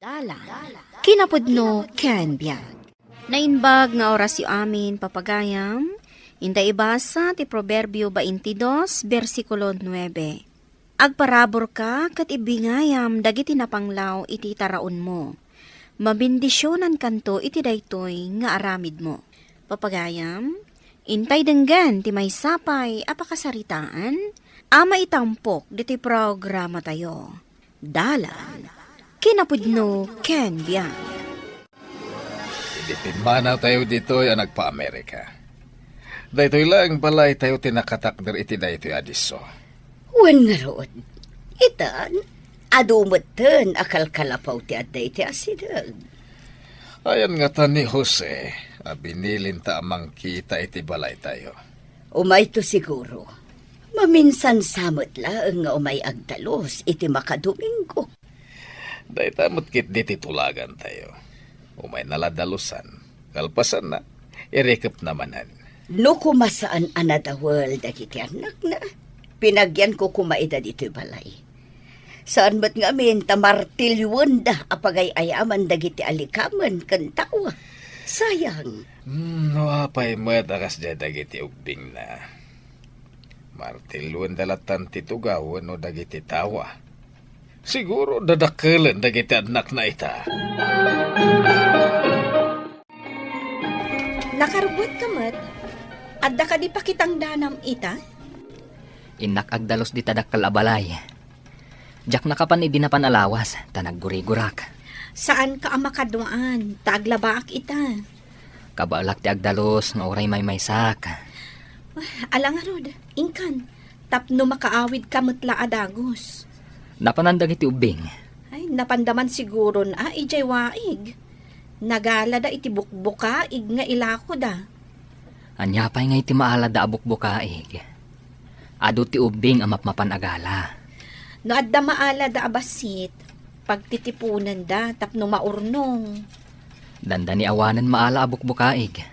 Dala, kinapudno ken biag. Nainbag nga oras yu amin papagayam, inda ibasa ti Proverbio 22, versikulo 9. Agparabor ka kat ibingayam dagiti napanglaw iti taraon mo. Mabindisyonan kanto iti daytoy nga aramid mo. Papagayam, intay denggan ti may sapay apakasaritaan, ama itampok diti programa tayo. Dala, kinapudno ken biag. Idipinmanaw tayo dito ay nagpa-Amerika. Daytoy lang balay tayo tinakatakder iti daytoy adiso. Wan nga roon. Itan, adumatan akal kalapaw ti aday ti asidag. Ayan nga ta ni Jose, binilin ta amang kita iti balay tayo. Umay to siguro. Maminsan samot lang nga umay agdalos iti makadomingo. Daytamot kit diti tulagan tayo. Umay naladalusan, kalpasan na, irekap namanan. No kumasaan anadawal dagiti anak na. Pinagyan ko kumaida dito'y balay. Saan ba't nga min tamartilyuan da apagay ayaman dagiti alikaman kan tawa. Sayang. No apay madakas dya dagiti ugbing na. Martiluan dalatan titugawan o dagiti tawa. Siguro dadakalan dagiti anak na ita. Nakarubot ka mat, adda ka di pakitang danam ita? Inak agdalos di tadakkal abalay. Jak nakapan idinapan alawas, tanagguri-gurak. Saan ka amakadwaan, taglabaak ita? Kabalak ti agdalos, nga oray may maysak. Alangarod, ingkan, tapno makaawid ka matla adagos. Napanandag iti ubing. Ay, napandaman siguro na, ijay waig. Nagala da iti bukbuka, ig nga ilako da. Anyapay nga iti maala da abukbukaig. Ado ti ubing amapmapan agala. No adda maala da abasit, pagtitipunan da, tapno maurnong. Danda ni awanan maala abukbukaig.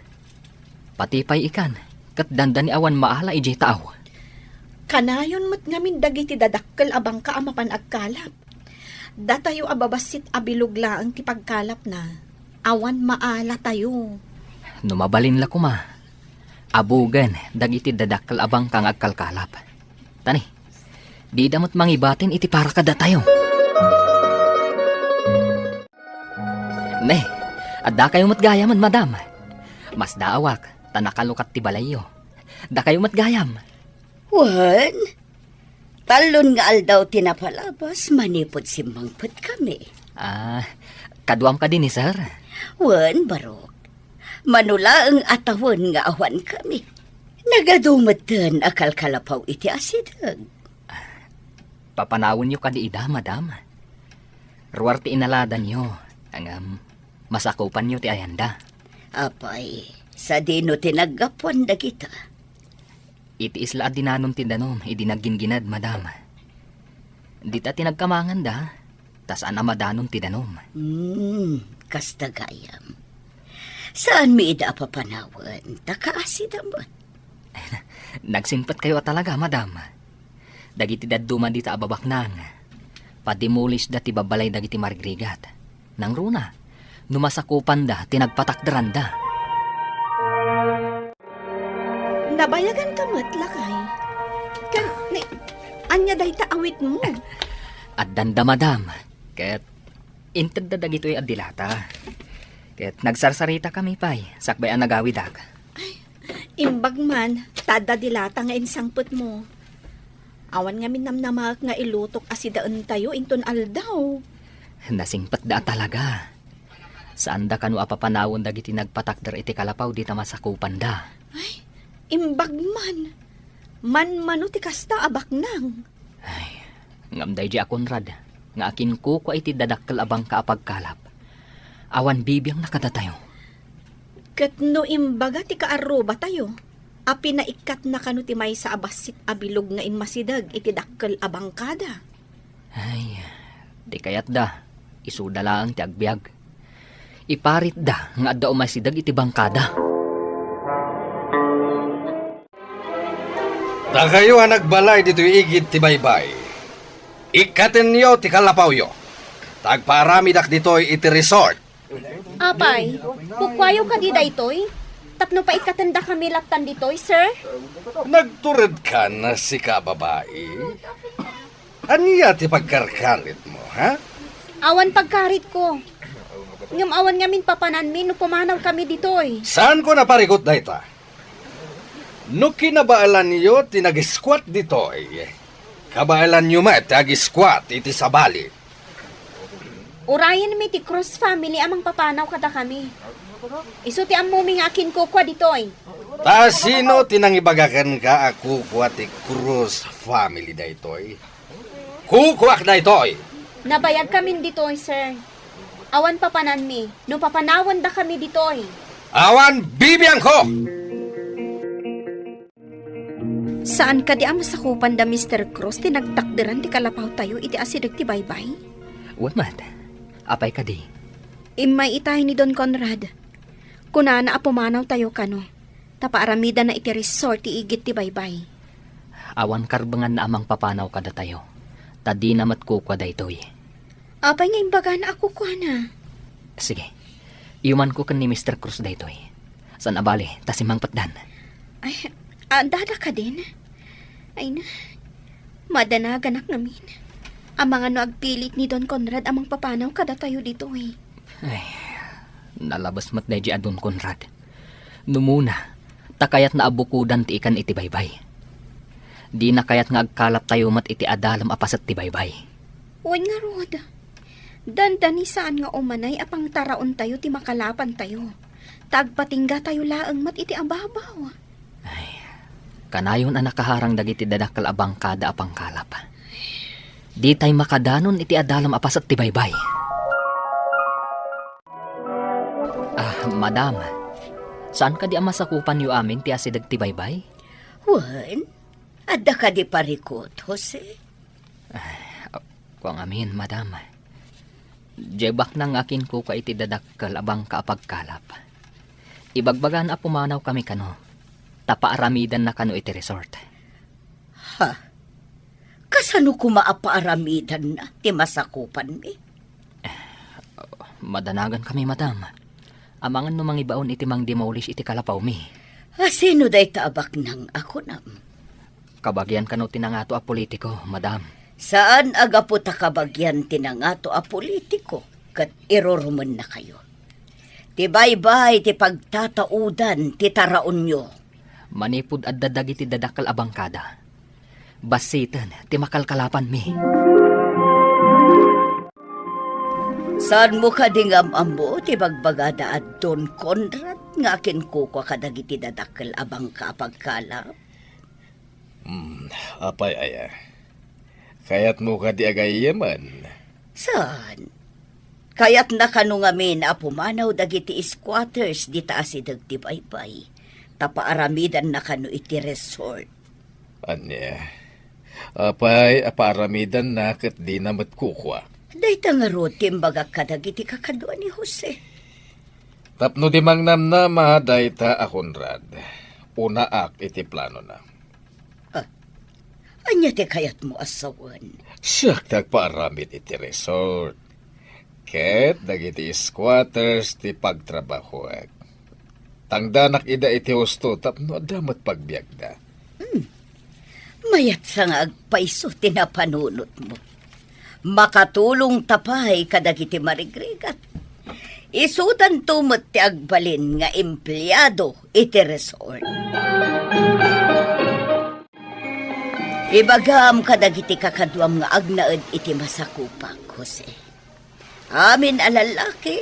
Patipay ikan, kat danda ni awan maala ijay taaw. Kanayon mo't ngamin dagiti dadakkel abang ka amapan agkalap. Datayo ababasit abilog laang ti pagkalap na. Awan maala tayo. Numabalin la kuma. Abugan, dagiti dadakkel abang kang agkalkalap. Tani, di damot mangibatin iti para kada tayo. Ne, adda kayo matgayaman, madam. Mas daawak, tanakalukat ti balayo. Da kayo matgayam. Wan, talon nga aldaw tinapalabas, manipod simbangpot kami. Kaduam ka din sir. Wan, barok. Manula ang atawan nga awan kami. Nagadumatan akal kalapaw iti asidag. Papanawon nyo kadiida, madam. Ruwar ti inaladan nyo. Ang masakupan nyo ti ayanda. Apay, sa dino tinagapuan da kita. Iti isla at dinanon ti danom, idinagginginad, madam. Di ta tinagkamangan da, tas anamadanon ti danom. Kastagayam. Saan mi ida papanawan? Takaasid mo. Nagsimpat kayo talaga, madam. Dagiti dadduman di ta ababaknang. Padimulis da ti babalay dagiti margrigat. Nang runa, numasakupan da, tinagpatakdaran da. Nabayagan ka matlakay. Anya day taawit mo. At danda, madam. Ket, inted da dagito'y adilata. Ket, nagsarsarita kami pa'y, sakbay ang nagawidag. Imbag man, tada dilata nga insangput mo. Awan nga minamnamak nga ilutok asidaan tayo inton aldaw. Nasingpat da talaga. Saan da kanu apapanawon dagiti nagpatakder iti kalapaw di ta masakupan da. Ay, imbag man. Man-mano ti kasta abaknang. Ay, ngamday di akonrad. Nga akin ko iti dadakkel abang kaapagkalap. Awan bibiyang nakadatayo. Ket no imbaga ti kaaruba tayo. Api na ikat na kanu ti may sa abasit abilog nga inmasidag iti dakkel abang kada. Ay, di kayat da. Isuda lang ti agbyag. Iparit da nga adda umasidag iti bangkada. Da kayo ang nagbalay dito igid ti baybay. Ikatin niyo ti kalapaw yo. Tagparami dak ditoy iti resort. Apay, bukwayo ka di daytoy? Tapno pa ikatanda kami laptan ditoy, sir? Nagtured ka na si kababae. Aniya ti pagkarkarit mo, ha? Awan pagkarit ko. Ngam awan ngamin papanan mi no pumanaw kami ditoy. Saan ko naparikot na ita? No kinabaalan niyo tinag-squat ditoy. Kabaalan niyo ma tag-squat iti sabali. Urayan mi ti Cross family amang papanaw kada kami. Iso ti amuming akin ko kwa ditoy. Ta sino tinangibagakan ka ako kwa ti Cruz family daytoy? Kukuak daytoy. Nabayag kami ditoy, sir. Awan papanan mi, no papanawan da kami ditoy. Awan bibiyang ko! Saan ka di ang masakupan da Mr. Cross ti nagtakderan ti kalapaw tayo iti asidag ti baybay? Wan man, apay ka di. Imay itay ni Don Conrad. Kuna na apumanaw tayo kano. Tapaaramida na iti resort ti igit ti baybay. Awan karbangan na amang papanaw kada tayo. Tadi namat kukwa daytoy. Apay nga imbaga na ako kwa na. Sige, iuman ko kan ni Mr. Cruz daytoy. San abali, tasimang patdan. Ay, dada ka din. Ay na, madanaganak namin. Ang mga no agpilit ni Don Conrad amang papanaw kada tayo dito eh. Ay, nalabas mat na di adun Conrad. Numuna, takayat na abukudan ti ikan iti baybay. Di na kayat nga agkalap tayo mat iti adalam apasat ti baybay. Uy nga Rod, dandani saan nga umanay apang taraon tayo ti makalapan tayo. Tagpatingga tayo laang mat iti ababaw. Kanayon ang nakaharang dagiti dadakal abang kada apang kalap. Di tay makadanon iti adalam apasat ti baybay. Madam, saan ka di ang masakupan yu amin ti asidag ti baybay? Wan, adda ka di parikot, Jose. Kuang amin, madam. Jebak nang akin ko ka iti dadakal abang kaapagkalap. Ibagbagan a pumanaw kami kano. Tapaaramidan na kano iti resort. Ha? Kasano ko maapaaramidan na ti masakupan mi? Madanagan kami, madam. Amangan no mangibaon iti mang demolish iti kalapaw mi. Sino day taabak nang ako nam? Kabagyan kano tinangato a politiko, madam. Saan aga po takabagyan tinangato a politiko kat iroruman na kayo? Ti baybay ti pagtataudan ti taraon nyo. Manipud at dadag iti dadakal abangkada. Basitan ti makalkalapan mi. Saan mo ka dingam ambo ti bagbagada at Don Conrad nga akin kukwa kadagiti dadakkel abang kapagkalap? Apay aya. Kayat mo ka di agayaman. Saan? Kayat na kanungamin na pumanaw dagiti squatters di taas idag ti baybay. Tapaaramidan na kanu iti resort. Anya. Apay, aparamidan na kat di na matkukwa. Dayta nga ro timbaga kadagiti kakadwa ni Jose. Tapno di mang namnama dayta a Conrad. Unaak iti plano na. Anya ti kayat mo asawan? Siyak tagpaaramid iti resort. Ket dagiti squatters ti pagtrabahoak. Tangdanak ida iti husto tapno damat pagbiagda. Mayat sa nga agpaiso tinapanunot mo. Makatulong tapay kadagiti marigrigat. Isudan tumot ti agbalin nga empleyado iti resort. Ibagam kadagiti kakadwam nga agnaed iti masakupak, Jose. Amin alalaki,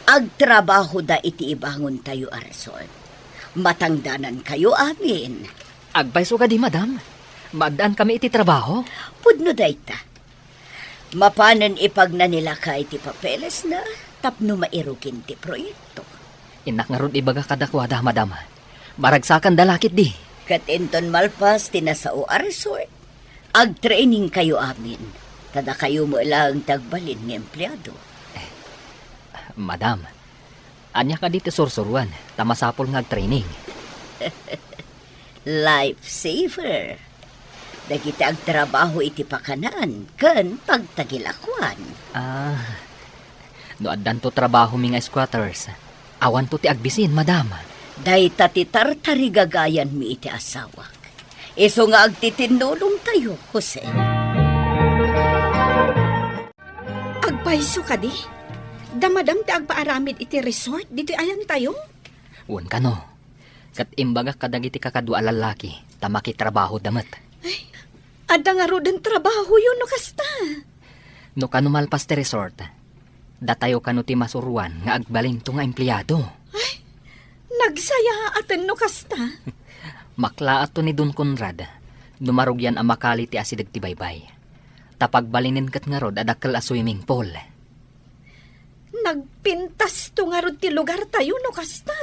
agtrabaho da iti ibangon tayo a resort. Matangdanan kayo amin. Agpaiso ka di, madam. Magdaan kami iti trabaho. Pudno dayta. Mapanan ipag na nila ka iti papeles na tapno mairugin ti proyekto. Inak nga ron ibaga kadakwada, madam. Maragsakan dalakit di. Kat enton malpas tinasao a resort. Ag-training kayo amin. Tada kayo mo lang tagbalin ng empleyado. Madam, anya ka dito sursuruan. Tamasapol nga training. Lifesaver. Dagiti agtrabaho iti pakanan, ken pagtagilakwan. No addan to trabaho mi nga squatters. Awan to ti agbisin, madam. Dayta ti tartarigagayan mi iti asawak. Iso nga agtitinulong tayo, Jose. Agpaiso ka di? Damadam ti agpaaramid iti resort, dito ayan tayo? Wan ka no. Kat imbaga kadagiti kakadwa lalaki, tamaki trabaho damat. Adda nga rodan trabaho yun, no kasta. No kano malpas ti resort, datayo kano ti masuruan nga agbaling to nga empleyado. Nagsaya atan no kasta. Maklaat to ni Don Conrad, dumarugyan ang makali ti asidag ti baybay. Tapagbalinin kat nga rod adakkel a swimming pool. Nagpintas to nga rod ti lugar tayo, no kasta.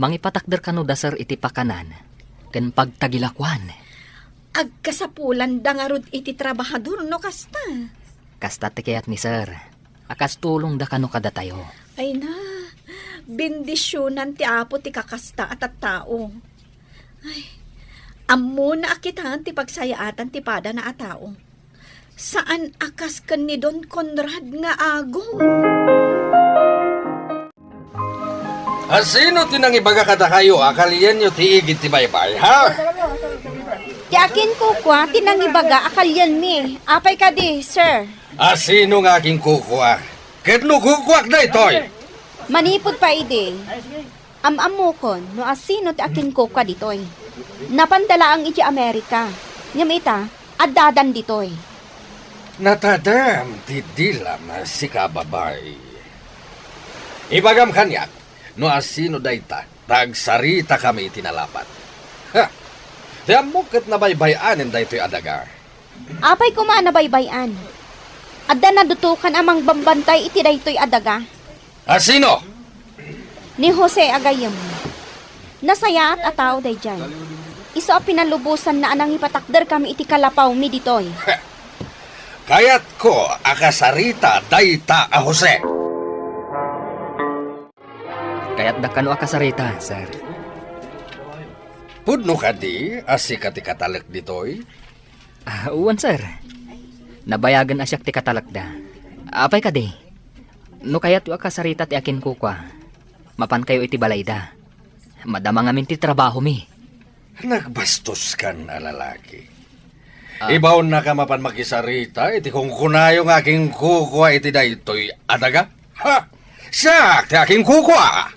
Mangipatakder kano da sir iti pakanan, ken pagtagilakwan. Agkasapulan da nga rod iti trabahador, no kasta. Kasta ti kayat ni sir, akas tulong da kano kada tayo. Ay na, bendisyonan ti apo ti kakasta at tao. Ay, ammo na akitan ti pagsayaatan ti pada na a tao. Saan akas ken ni Don Conrad nga agong? Sino tinangibaga kada kayo? Akalian nyo ti igit ti baybay, ha? Ti akin kukwa, tinangibaga, akalyan mi. Apay ka di, sir. Sino nga aking kukuha? Ketno kukuha na ito'y? Manipod pa ide. Amamukon, no asino ti akin kukwa ditoy. Napandala ang iti Amerika. Nyamita, addadan ditoy. Natadam ti dilam si kababay. Ibagam kanyak, no asino dayta, tagsarita kami itinalapat. Ha! Tiamukit na baybayanin dayto'y adaga. Apay kumana baybayan. Adda na dutukan amang bambantay iti daytoy adaga. Sino? Ni Jose Agayam. Nasaya at atao day dyan. Iso a pinalubusan na anang ipatakder kami iti kalapaw mi ditoy. Kayat ko akasarita dayta a Jose. Kaya't da kano akasarita, sir. Pudno ka di, asika ti katalak ditoy? Uwan, sir. Nabayagan asyak ti katalak da. Apay ka di. No kaya't yung akasarita ti akin kukwa. Mapan kayo iti balay da. Madama ngamin ti trabaho mi. Nagbastos kan a lalaki. Ibaw na ka mapan makisarita, iti kung kunayo ng aking kukwa iti daytoy adaga? Ha! Siyak ti aking kukwa!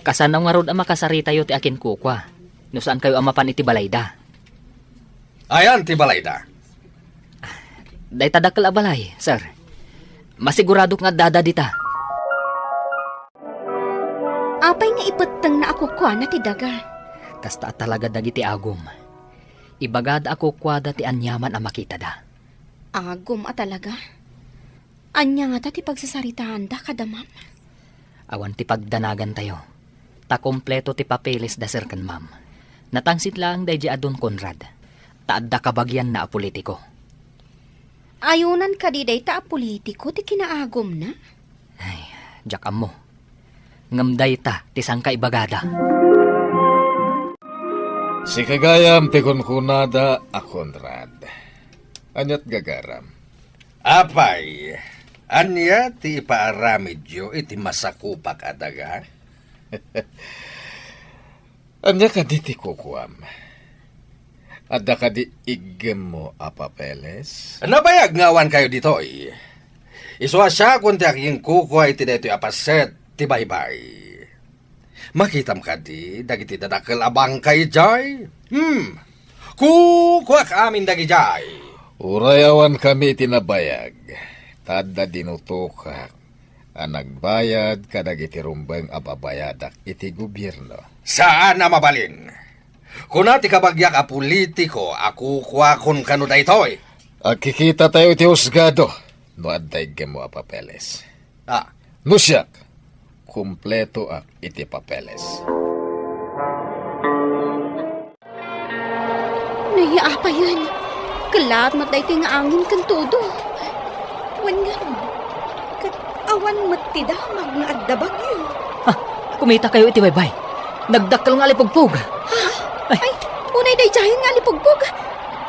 Kasanaw nga rod ang makasarita yo ti akin kukwa. No saan kayo amapan iti balayda? Ayan ti balayda. Day tadakkel a balay, sir. Masigurado nga dada dita. Apay nga ipeteng na ako kwa na ti daga. Kasta talaga dagiti agom. Ibagad ako kwada ti anyaman a makita da. Agom a talaga. Anya nga ta ti pagsasaritahan da kada ma'am. Awan ti pagdanagan tayo. Ta kompleto ti papeles da sir kan ma'am. Natangsit lang day a Don Conrad. Taadda kabagyan na a politiko. Ayunan ka di day ta a politiko ti kinaagom na. Ay, jakam mo. Ngamday ta ti sangka ibagada. Si kagayam ti kunkunada a Conrad. Anyat gagaram. Apay, anya ti ipaaramidyo iti masakupak adaga? Anya ka di ti kukuam. Adda ka di igem mo a papeles? Nabayag ngawan kayo ditoy. Iswa siya kung ti aking kukuha iti daytoy apaset ti baybay. Makitam ka di, dagiti dadakkel abang kay jay. Kukuha ka amin dagi jay. Urayawan kami tinabayag. Tadda dinutukak. Ang nagbayad kadagiti rumbeng ababayadak iti gobyerno. Saan na mabalin? Kuna ti kabagyak a politiko, ako kuwakon kano daytoy. Kikita tayo iti husgado. No adday mo a papeles. No siyak, kumpleto iti papeles. Naya apa yan? Kalat matay ti nga angin kan todo. Wan nga ron. Kat awan matidamag nga adda bagyo. Kumita kayo iti baybay. Nagdakkel nga alipugpug. Ay, unay day jahin nga alipugpog.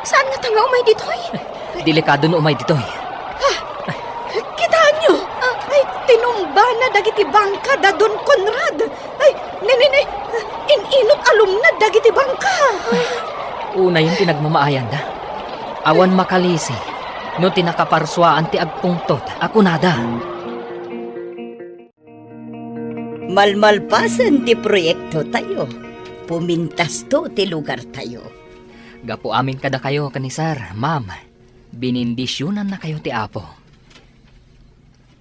Saan nga tanga umay ditoy? Delikado no umay ditoy. Kitaan nyo! Ay, tinumba na dagiti bangka da Don Conrad. Ay, nene, inilok alumnad dagiti bangka. Una yung tinagmamaayan da. Awan makalisi. No tinakaparswaan ti agpungtot. Ako nada. Malmalpasan ti proyekto tayo. Pumintas to ti lugar tayo. Gapo amin kada kayo, kanisar. Ma'am, binindisyonan na kayo ti Apo.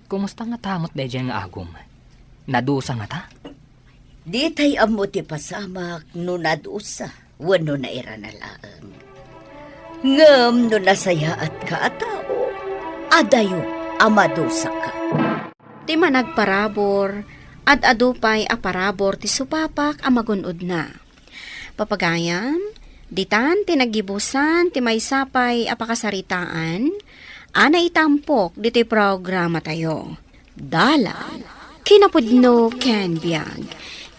Kumusta nga tamot na dyan nga agum? Nadusa nga ta? Di tay amo ti pasamak no nadusa, wano na ira na laang. Ngam no nasaya at kaatao, adayo amadusa ka. Ti managparabor, at adupay aparabor ti supapak amagunod na. Papagayam, ditan tinagibusan ti may sapay apakasaritaan, ana itampok diti programa tayo. Dala, kinapudno Ken Biag.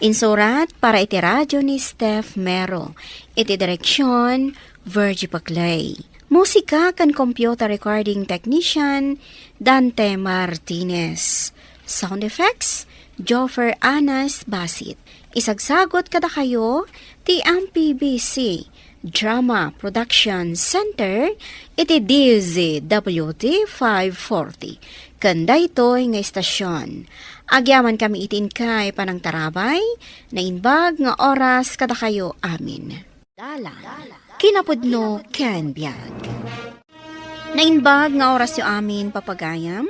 Insurat para iti radyo ni Steph Mero. Iti direksyon, Virgie Paclay. Musika kan computer recording technician, Dante Martinez. Sound effects, Joffer Anas Basit. Isagsagot kada kayo, ti MPBC Drama Production Center, iti DZWT 540. Kanda ito'y nga istasyon. Agyaman kami itin kay panang tarabay, na inbag nga oras kada kayo amin. Dala, kinapudno Ken Biag. Nainbag nga oras yo amin papagayam,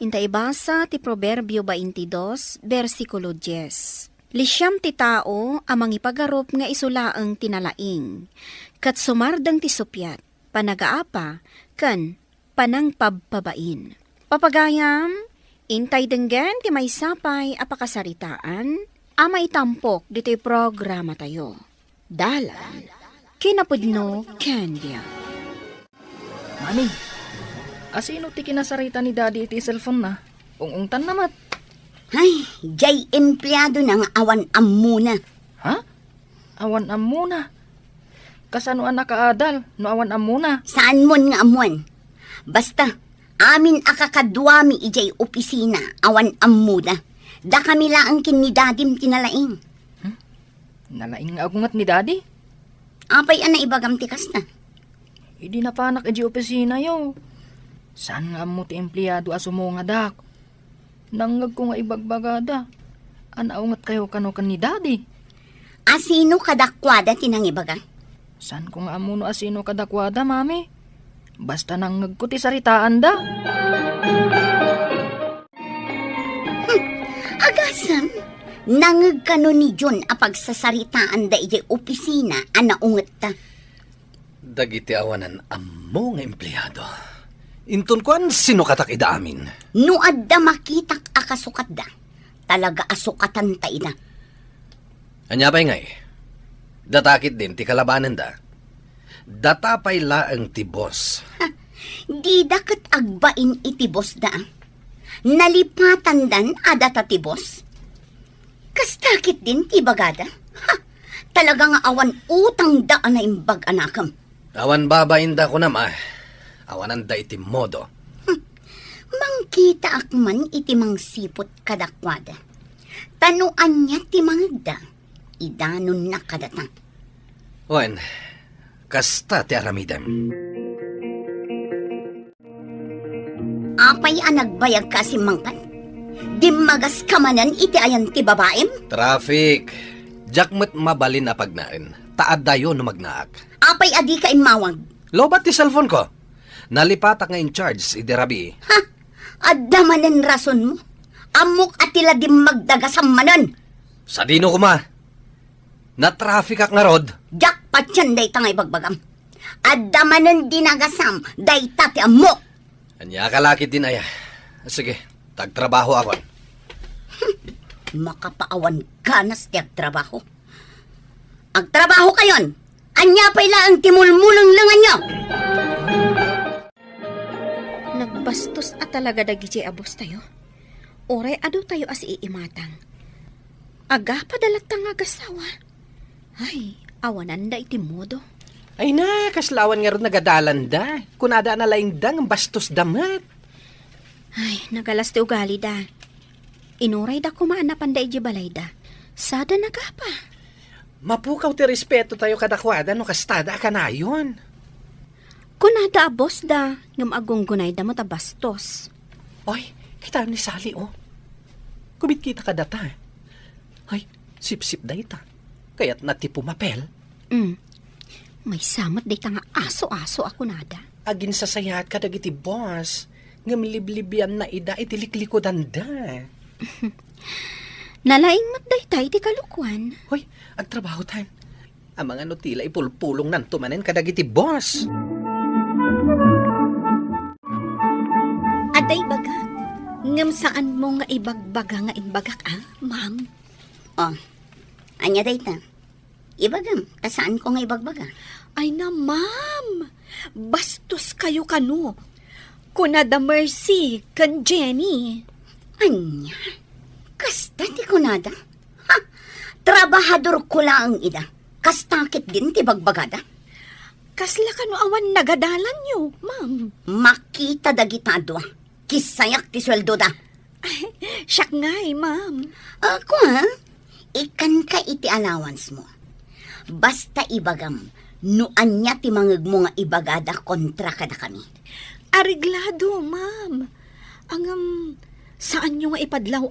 inta ibasa ti Proverbio 22, versikulo 10. Lisyam ti tao amang ipagarup nga isulaang tinalaing, kat sumardang ti supyat, panagaapa, kan panang pabpabain. Papagayam, intay denggen ti may sapay apakasaritaan, ama itampok dito'y programa tayo. Dala, kinapudno Candia. Mami, asino ti kinasarita ni Daddy iti cellphone na? Ungungtan namat. Ay, jay empleyado ng awan amuna. Ha? Awan am muna. Kasano ang nakaadal, no awan am muna? Saan mon nga amuan? Basta, amin akakadwami ijay opisina, awan amuna. Da kami laang kinidadim tinalaing. Nalaing nga agungat ni Daddy. Apay ana ibagam tikas na. Hindi na panak iji opisina yo. Saan nga mo ti empleyado asumo nga dak? Nangag ko nga ibagbagada. Anaungat kayo kano kan ni Daddy. Asino kadakwada tinang ibaga? Saan ko nga amuno asino kadakwada, Mami? Basta nangag ko ti saritaan da. Agasam, nangag kano ni John apag sasaritaan da ijay opisina anaungat ta. Dagiti awanan ammo nga empleyado. Inton kuan sino katak ida amin? No adda makitak akasukat da, talaga asukatan ta ida. Anya pa'y ngay? Datakit din ti kalabanan da. Datapay laang ti boss. Di dakat agbain iti boss da. Nalipatan dan adata ti boss. Kastakit din ti bagada. Ha, talaga nga awan utang da na imbag anakam. Awan babain da ko nama. Awanan da iti modo. Mangkita akman iti mangsipot kadakwada. Tanuan niya ti mangda. Idanon na kadatang. Wen, kasta ti aramidem. Apay anagbayag kasi mangkan. Dimagas kamanan iti ayan ti babaem. Traffic. Jakmet mabalin na pagnain. Taad dayo no magnaak. Apay adi ka imawag. Lobat ti cellphone ko. Nalipatak nga in charge iderabi. Ha? Adamanen rason mo. Amok at tila di magdagasam manan. Sa dino ko ma. Na-traffic ak nga rod. Jackpot yan day tangay bagbagam. Adamanen dinagasam day tati amok. Anya kalakit din aya. Sige, tagtrabaho ako. Makapaawan ganas ti agtrabaho. Agtrabaho kayon. Anya pala ang timulmulang langan nyo. Nagbastos at talaga dagiti abos tayo. Oray ado tayo as iimatang. Aga padalat nga gasawa. Ay, awanan da iti modo. Ay na, kaslawan nga ron nagadalan da. Kunada na laing dang bastos damat. Ay, nagalas ti ugali da. Inuray da kumaan na panday di balay da. Sada nagapa. Mapukaw ti respeto tayo kadakwada no kastada ka na yun. Kunada abos da, ngam agunggunay da mo ta bastos. Oy, kita ni Sally oh. Kumit kita ka data. Ay, sip-sip da ita. Kaya't nati pumapel. May samat day ta nga aso-aso ako nada. Agin sasayat ka dagiti boss. Ngam liblibyan na ida itiliklikod da. Nalaing matday tayo ti kalukwan. Hoy, agtrabaho tan. Ang mga notila ipulpulong nanto manen kadagiti boss. Aday baga, ngam saan mo nga ibagbaga nga inbagak ma'am? Oh, anya dayta. Ibagam, kasaan ko nga ibagbaga? Ay na, ma'am. Bastos kayo kano. Kunada Mercy, kan Jenny. Anya, kasta ti kunada. Ha, trabahador ko lang ida. Kastakit din ti bagbagada. Kasla kano awan nagadalan nyo, ma'am. Makita dagitado. Kisayak ti sweldo da. Siyak nga'y, ma'am. Ako ha, ikan ka iti allowance mo. Basta ibagam, nuan niya ti mangag mo nga ibagada kontra kada kami. Ariglado, ma'am. Saan nyo nga ipadlaw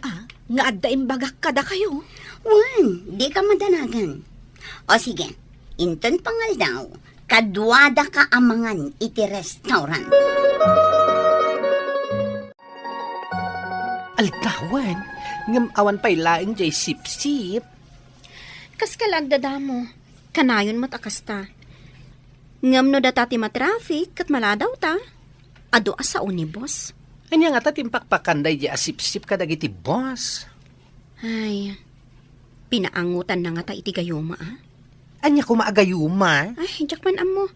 nga adda imbagak kada kayo? Di ka madanagan. O sige, inton pangal daw, kadwada ka amangan iti restaurant. Altawan, ngam awan pa'y laing jay sip-sip. Kas kalagdada mo. Kanayon matakasta. Ngam no datati matraffic kat maladaw ta. Ado asa unibos. Anya nga ta timpakpakanday jay asip-sip kadagiti boss. Ay, pinaangutan na nga ta iti gayuma Anya kumaagayuma. Ay, jakman amo.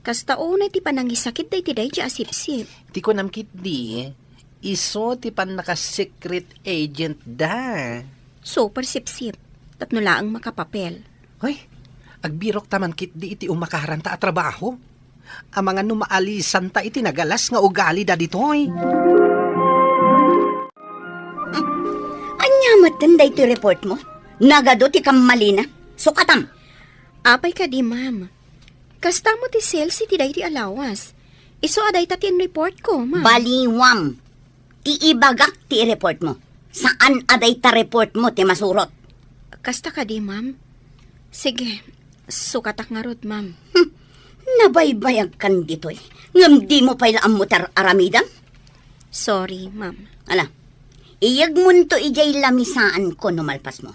Kasta unay ti panangisakit day ti day di asip-sip. Ti ko namkit di. Iso ti pan naka-secret agent da. Super sip-sip. Tatno laang makapapel. Hoy, agbirok taman kit di iti umakaharanta at trabaho. Ang mga numaalisan ta iti nagalas nga ugali da ditoy. Anya matanday ti report mo? Nagado ti kamalina. Sukatam. Apay ka di, ma'am. Kasta mo ti sales iti day ti alawas. Iso aday ta ti report ko, ma'am. Baliwam. Ti ibagak ti report mo. Saan aday ta report mo ti masurot? Kasta ka di, ma'am. Sige, sukatak nga rod, ma'am. Nabaybayag kan ditoy. Ngam di mo pailaan mo tar aramidan? Sorry, ma'am. Ala, iyag mo to ijay lamisaan ko numalpas mo.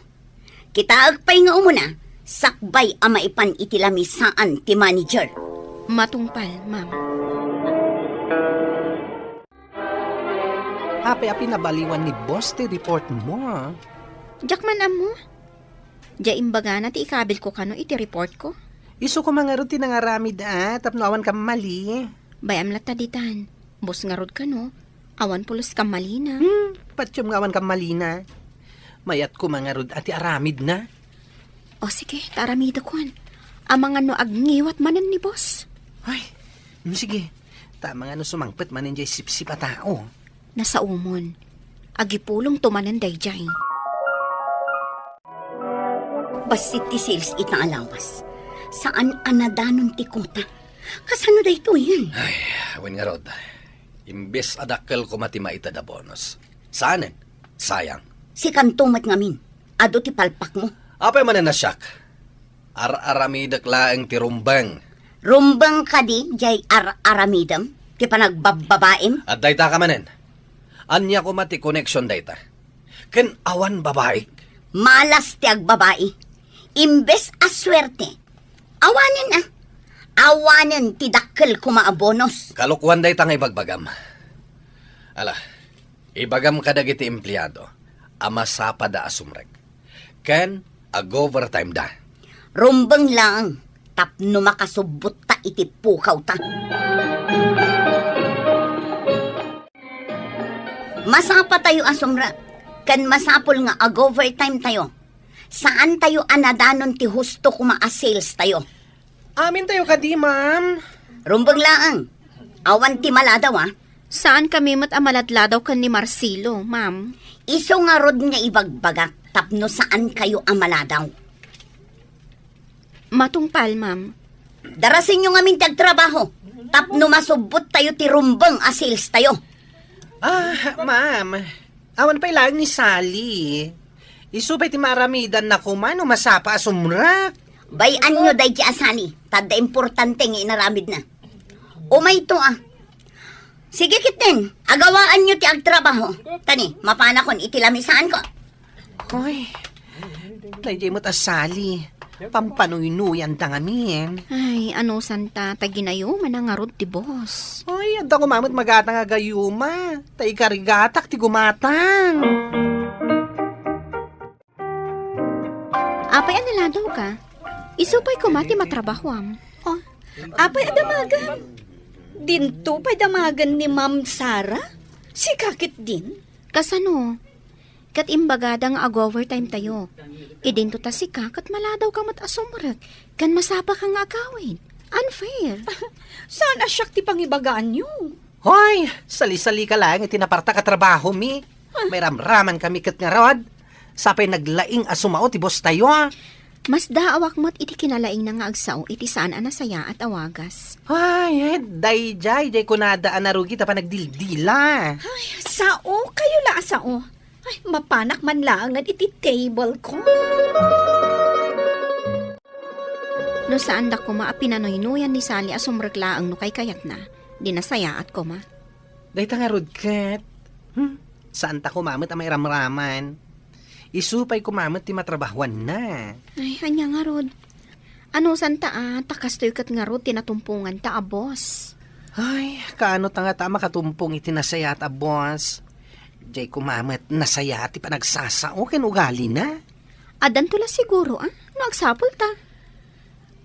Kita agpay nga umuna, sakbay ama ipan iti lamisaan ti manager. Matungpal, ma'am. Api-api nabaliwan ni boss ti report mo. Jakman amo. Diya imbaga na ti ikabil ko kano iti report ko. Iso ko mga ruti nga ramid tapno awan ka mali. Bayam lata ditan. Bus nga rod kano. Awan pulos ka malina. Patsyom nga awan ka mali na. Mayat ko mga rod ati aramid na. O sige, taramida kon. Amang ano agngiwat manan ni boss. Ay, sige. Tama nga no sumangpet manin jay sip-sip a tao. Nasa umon. Agipulong tumanan day jay. Basit ti sales itang alawas. Saan anadanon ti kuta? Kasano da ito yan? Ay, awin nga rod. Imbes adakkel ko matimaita da bonus. Saanen? Sayang. Si kantumat ngamin. Ado ti palpak mo. Apay manen na siyak. Ar-aramidak laeng ti rumbang. Rumbang ka di, jay aramidam. Ti panagbababaim. At dayta ka manen. Anya ko mati connection dayta. Ken awan babaik. Malas ti agbabae. Imbes aswerte. Awanin Awanin ti dakkel kumaabonos. Kalukwan dayta nga ibagbagam. Ala, ibagam kadagiti empleyado. Amasapa da asumrek. Ken ag-overtime da. Rumbang lang. Tapno makasubot ta iti pukaw ta. Masapa tayo asumra. Kan masapol nga ag-overtime tayo. Saan tayo anadanon ti husto kuma-sales tayo? Amin tayo ka di, ma'am. Rumbang laang. Awan ti maladaw Saan kami matamalad-ladaw kan ni Marcelo, ma'am? Iso nga rod nga ibagbagak tapno saan kayo amaladaw. Matungpal, ma'am. Darasin nyo ngamin tagtrabaho. Tapno masubot tayo ti rumbang asils tayo. Ma'am. Awan pa ilang ni Sally. Isupay ti maramidan na kumano masapa asumrak. Bayan nyo day ti asani. Tada importante nga inaramid na. Umay to Sige kitten, agawaan nyo ti agtrabaho. Tani, mapana kon itilamisaan ko. Hoy, dahil mo't asali. Pampanuinuyan ta ngamin. Ay, ano santa, taginayo manangarod ti boss. Hoy, anda ko mamot magatang agayuma. Tay karigatak ti gumatang. Apay analadaw ka? Isupay ko mati matrabahwam. Oh, apay adamagan. Dinto pa'y damagan ni Ma'am Sara? Si kakit din? Kasano? Kat imbagadang ag-overtime tayo. Idinto ta si kakat maladaw ka mat asumrek. Kan masapa kang agawin. Unfair. Saan asyak ti pangibagaan nyo? Hoy, sali-sali ka lang itinaparta ka trabaho mi. May ramraman kami kat nga rod. Sapay naglaing asumao ti boss tayo. Mas daawak mo't iti kinalaing na nga agsao iti saan anasaya at awagas. Ay, day kunada anarugi ta pa nagdildila. Ay, sao? Kayo la sao? Ay, mapanak man lang at iti table ko. No saan da ko maapinanoynuyan ni Sally asumreglaang no kay kayat na. Dinasaya at ko ma. Day ta nga rod kat. Saan ta kumamot ang may ramraman? Isupay kumamot ti matrabahuan na. Ay, hanya nga rod. Ano santa takas to'y kat nga rod tinatumpungan ta boss. Ay, kaano ta nga ta makatumpong itinasaya ta boss. Jay kumamot nasaya ti panagsasao ken ugali na. Adan tula siguro no agsapol ta.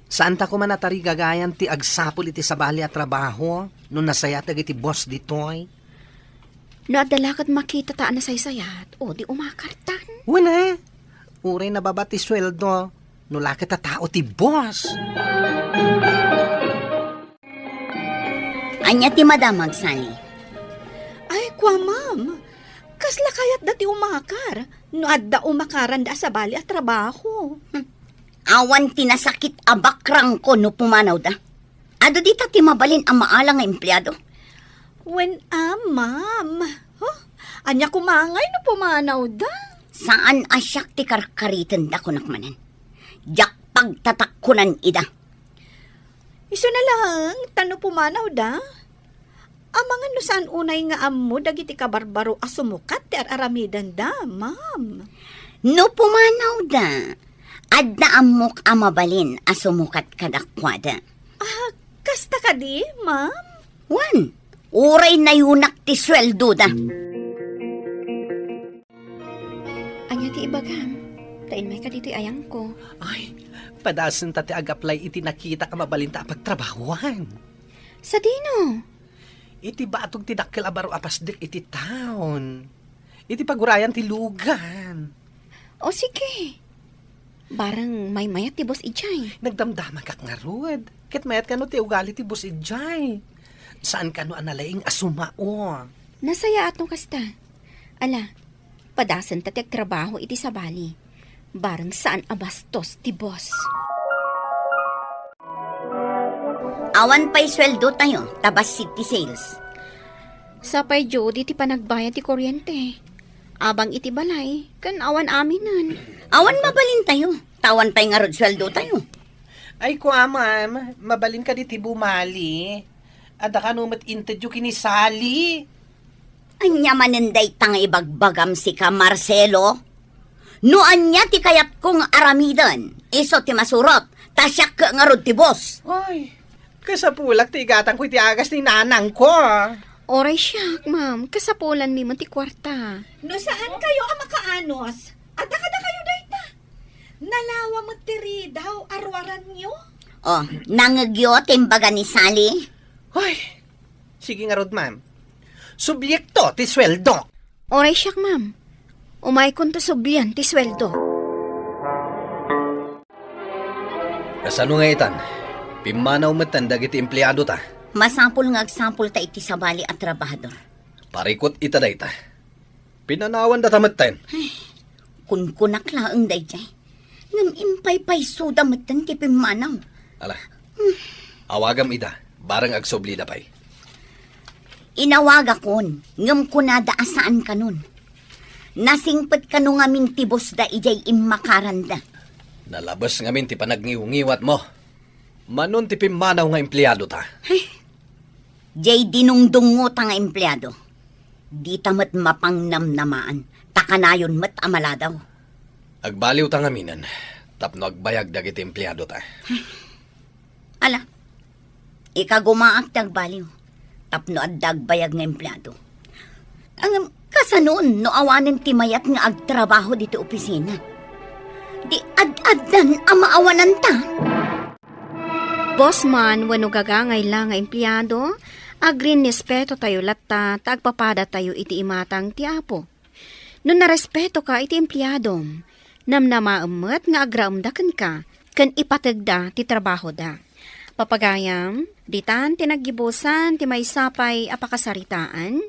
Saan ta kumanatari gagayan ti agsapol iti sabali at trabaho no nasaya ta iti boss ditoy. No adalakat makita ta na saysayat o di umakartan. Wala. Uray na babati sweldo. No lakit ta tao ti boss. Anya ti madam Magsali. Ay, kwa ma'am. Kasla kayat dati umakar. No adda umakaran da sa bali at trabaho. Awan tinasakit abakrang ko no pumanaw da. Ado di ta ti mabalin ang maalang nga empleyado. When ma'am. Huh? Anya kumangay no pumanaw da. Saan asyak ti karkaritan da kunakmanan? Jak pagtatakkunan ida. Iso na lang, tano pumanaw da. Amangan no saan unay nga ammo dagiti kabarbaro asumukat ti aramidan da, ma'am. No pumanaw da. Adda amok amabalin asumukat kadakwada. Kasta ka di, ma'am? Wan, uray na yunak ti sweldo da. Anya ti ibagam. Tain may ka dito'y ayang ko. Ay, padasan ta ti ag-apply iti nakita ka mabalinta pagtrabahuan. Sa dino? Iti batog ti dakkel abaro apasdik iti town. Iti pagurayan ti lugan. O sige. Barang may mayat ti boss ijay. Nagdamdaman kak nga rod. Ket mayat kano ti ugali ti bus ijay. Saan kano analaing asumao? Nasaya atong kasta. Ala, padasan ta ti trabaho iti sabali. Barang saan abastos ti boss. Awan pa'y sweldo tayo, tabas city sales. Sapay Jody ti panagbayad ti kuryente. Abang iti balay, kan awan aminan. Awan mabalin tayo, tawan pa'y nga rod sweldo tayo. Ay kwa ma'am, mabalin ka di ti bumali. Ada ka numat interview kini Sally. Anya maninday tang ibagbagam si ka Marcelo. No anya ti kayat kong aramidan, iso ti masurot, tasyak ka nga rod ti boss. Ay, kasapulak ti igatang ko iti agas ni nanang ko. Oray siyak, ma'am. Kasapulan mi mo ti kwarta. No saan kayo ang makaanos? At nakada kayo dayta. Nalawa mo tiri daw arwaran nyo? Oh, nangagyo timbaga ni Sally. Ay, sige nga rod ma'am. Subyekto ti sweldo. Oray siyak, ma'am. Umay kun to sublian ti sweldo. Kasano nga itan? Pimanaw matan dagiti empleyado ta. Masapul nga agsampul ta iti sabali at trabahador. Parikot ita dayta. Pinanawan da tamatan. Kun kunak laeng dayjay. Ngam impay-pay suda matan ti pimanaw. Ala. Awagam ida. Barang agsobli da pay. Inawag akon, ngam kunada asaan kanon. Nasingpet kano ngamin tibos da ijay immakaranda. Nalabas ngamin ti panagniungiwat mo. Manon ti pimanaw nga empleyado ta. Jay dinungdungo ta nga empleyado. Di tamat mapangnamnamaan. Takanayon mat amala daw. Agbaliw ta ngaminan. Tapno agbayag dagiti empleyado ta. Ala, ikagumaak tagbaliw. Tapno at dagbayag nga empleyado. Ang kasanoon no awanin ti mayat nga agtrabaho dito opisina. Di ad-adan amaawanan ta. Boss man, wano gagangay lang nga empleyado, agrin nispeto tayo latta, tagpapada tayo iti imatang ti apo. No narespeto ka iti empleyadom, namnamaamat nga agraamdakan ka, kan ipatagda ti trabaho da. Papagayam, ditan tinaggibusan ti may sapay apakasaritaan,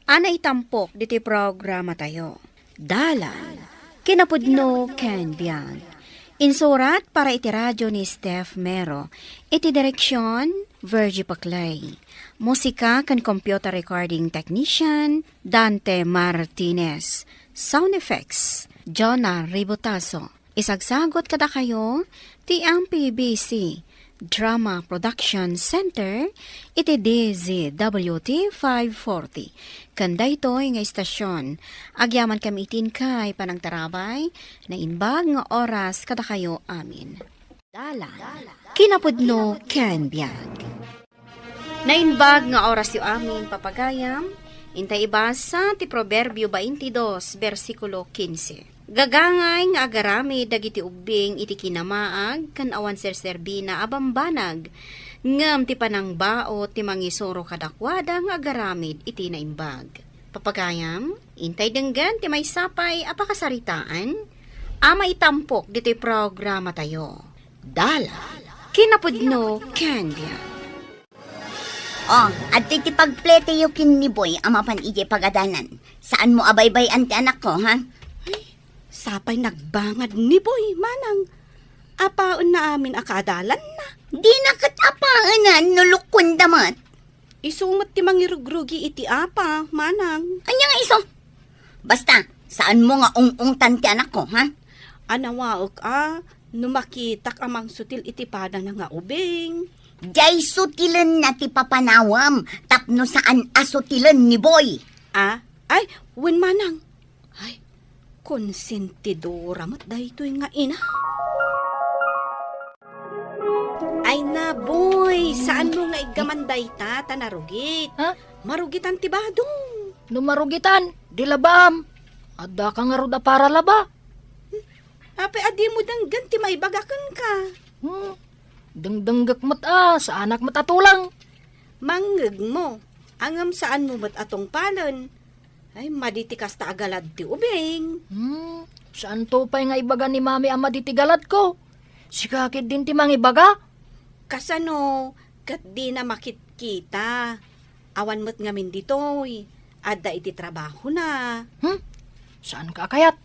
ana itampok diti programa tayo. Dalan, kinapudno Ken Biag. Insurat para iti radyo ni Steph Mero. Iti direksyon, Virgie Paclay. Musika kan computer recording technician, Dante Martinez. Sound effects, Jonah Ribotazo. Isagsagot kada kayo, ti MPBC Drama Production Center, iti DZWT 540. Kanda ito'y nga istasyon. Agyaman kami itin kay panangtarabay, na inbag nga oras kada kayo amin. Dalan, kinapudno Ken Biag. Na inbag nga oras yu amin papagayam, intay ibasa ti Proverbio 22, versikulo 15. Gagangay nga agarami dagiti ubing iti kinamaag kan awan serserbina abambanag ngam ti panangbao ti mangisuro kadakwada nga agaramid iti naimbag. Papagayam, intay denggan ti may sapay apakasaritaan, ama itampok diti programa tayo. Dala, kinapudno Candia. At iti pagplete yu kin ni Boy amapan ije pagadanan. Saan mo abaybay anti anak ko, ha? Sapay nagbangad ni Boy, manang. Apaon na amin akadalan na. Di nakatapaanan nulukon damat. Isumat ti mangirugrugi iti apa, manang. Anya nga iso? Basta, saan mo nga ung tanti anak ko, ha? Anawaok numakitak amang sutil iti pada na nga ubing. Jay sutilan na ti papanawam, tapno saan asutilan ni Boy. Ay, wen manang. Ay, konsentidora mat daytoy nga ina. Ay na, Boy, saan mo nga igamanday ta, tanarugit? Ha? Marugitan ti badong. Numarugitan, di labam. Adda ka nga ruda para laba. Ape, adi mo danggan ti maibagakan ka. Dengdenggak mat sa anak mat atulang. Manggag mo, angam saan mo mat atong palon. Ay, maditikas ta agalad ti ubing. Saan to pa'y nga ibaga ni mami ama ditigalad ko? Sikakit din ti mangibaga? Kasano, kat di na makitkita. Awan mo't ngamin ditoy. Adda iti trabaho na. Saan ka kayat?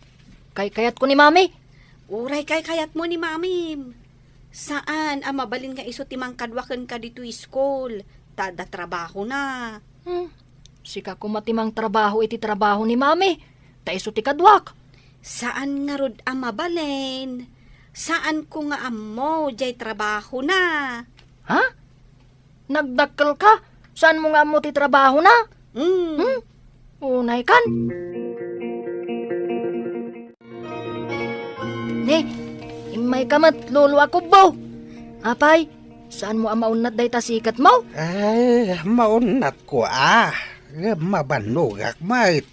Kayat ko ni mami. Uray kayat mo ni mami. Saan ang mabalin nga iso timang kadwakan ka dito school? Tada trabaho na. Sika ko matimang trabaho iti trabaho ni mami. Ta iso ti kadwak. Saan nga rod ang mabalin? Saan ko nga amo jay trabaho na? Ha? Nagdakkel ka? Saan mo nga mo ti trabaho na? Unay kan. Imay kamat lolo ako bo. Apay, saan mo amaunat day tasikat mo? Ay, maunat ko mabanugak mait.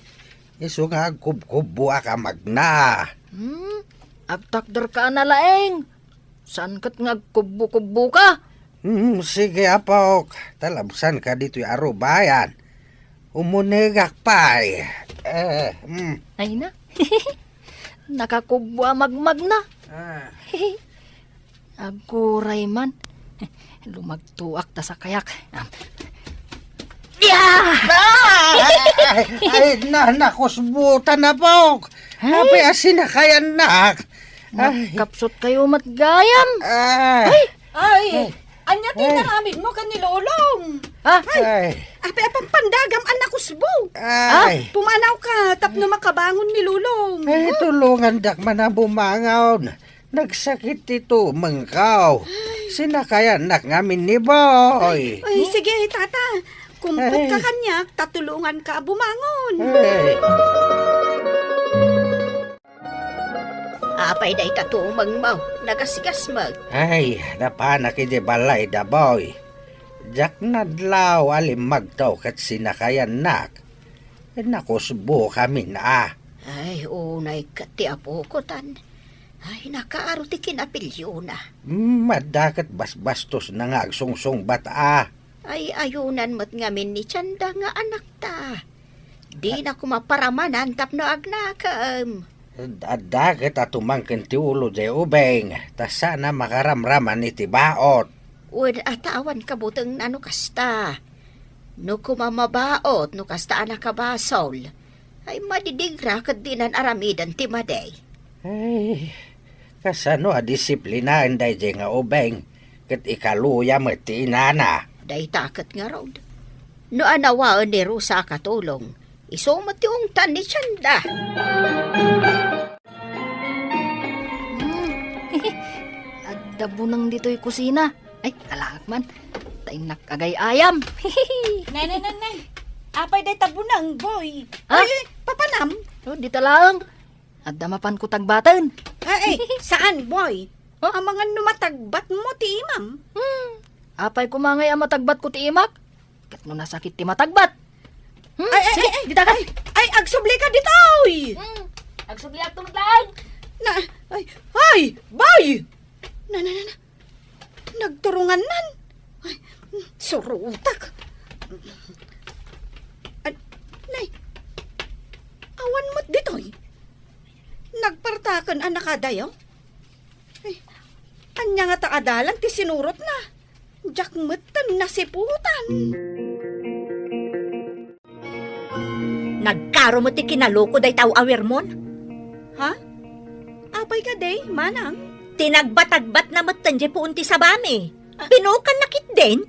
Iso nga kubkubo ka magna. Agtakder ka na laeng. Saan kat nga kubo-kubo ka? Sige apok, talabsan ka dito arubayan. Umunegak pay. Ay na. Nakakubo magmag na. Aguray man. Lumagtuak ta sa kayak. Ay, nakusbutan na po. Habi asin na kaya nak. Ay, Kapsot kayo matgayam. ay, Anya tinaramid mo ka ni Lolong. ay, Apang pandagam anak kusbo. ay. Pumanaw ka, tapno makabangon ni Lulong. Ay, tulungan dak man ang bumangaw. Nagsakit ito, mangkaw. Sinakaya nak ngamin ni boy. Ay, sige, tata. Kumput ka kanyak, tatulungan ka bumangon. Ay, Apay day tatumang mo, nagasigas mag. ay, napanak iti balay da boy. Jak nadlaw alim magtaw kat sinakayan nak. Nakusbo kami na. Ay, unay kati apukutan. Ay, nakaaro ti kinapilyo na. Madakat basbastos na nga agsungsong bata. Ay, ayunan mo't ngamin ni Chanda nga anak ta. Di na kumaparamanan tapno agnakam. Dagat at umangkin ti ulo di ubeng. Ta sana makaramraman iti baot. Uwad atawan kabutang ano kasta. No kumamabaot, no kasta anak kabasol. Ay, madidigra kat dinan aramidan ti maday. Ay, kasano a disiplinaan day di nga ubeng. Kat ikaluya mo ti inana. Day takat nga rod. No anawaan ni Rusa katulong. Isumat yung tan ni Chanda. Adabo nang dito'y kusina. Ay, alak man. Tay nakagay ayam. Nay. Apay day tabunang, boy. Ha? Ay, papanam. Oh, dito lang. Adamapan ko tagbatan. Ay, saan, boy? Ang mga numatagbat mo, ti imam. Apay kumangay ang matagbat ko ti imak. Kat no nasakit ti matagbat. Sige, dita ka. Ay, agsubli ka ditoy. Agsubliak tumutlang. Ay, boy! Na. Nagturungan nan. Ay, surutak. Nay, awan mo't ditoy. Nagpartakan ang nakadayaw. Ay, anya nga taadalan ti sinurot na. Jak metan nasiputan. Nagkaro mo ti kinaloko day tao awermon. Ha? Apay ka day, manang? Tinagbatagbat na matanje po unti sa bami. Pinukan nakit din.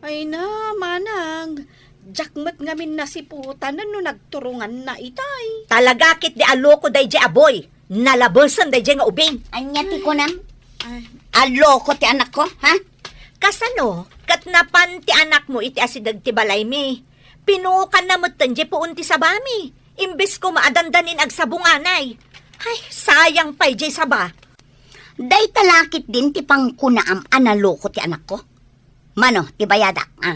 Ay na, manang. Jakmet ngamin nasiputan na no nagturungan na itay. Talaga kit di aloko day di aboy. Nalabasan day di nga ubing. Anya ti ko nam? Ay, Aloko ti anak ko, ha? Kasano, kat napan ti anak mo iti asidag ti balay mi. Pinukan na matanje po unti sa bami. Imbes ko maadandanin ag sabunganay. Ay, sayang pa'y jay saba. Day talakit din ti pangkunaam analoko ti anak ko. Mano, ti bayadak, ha?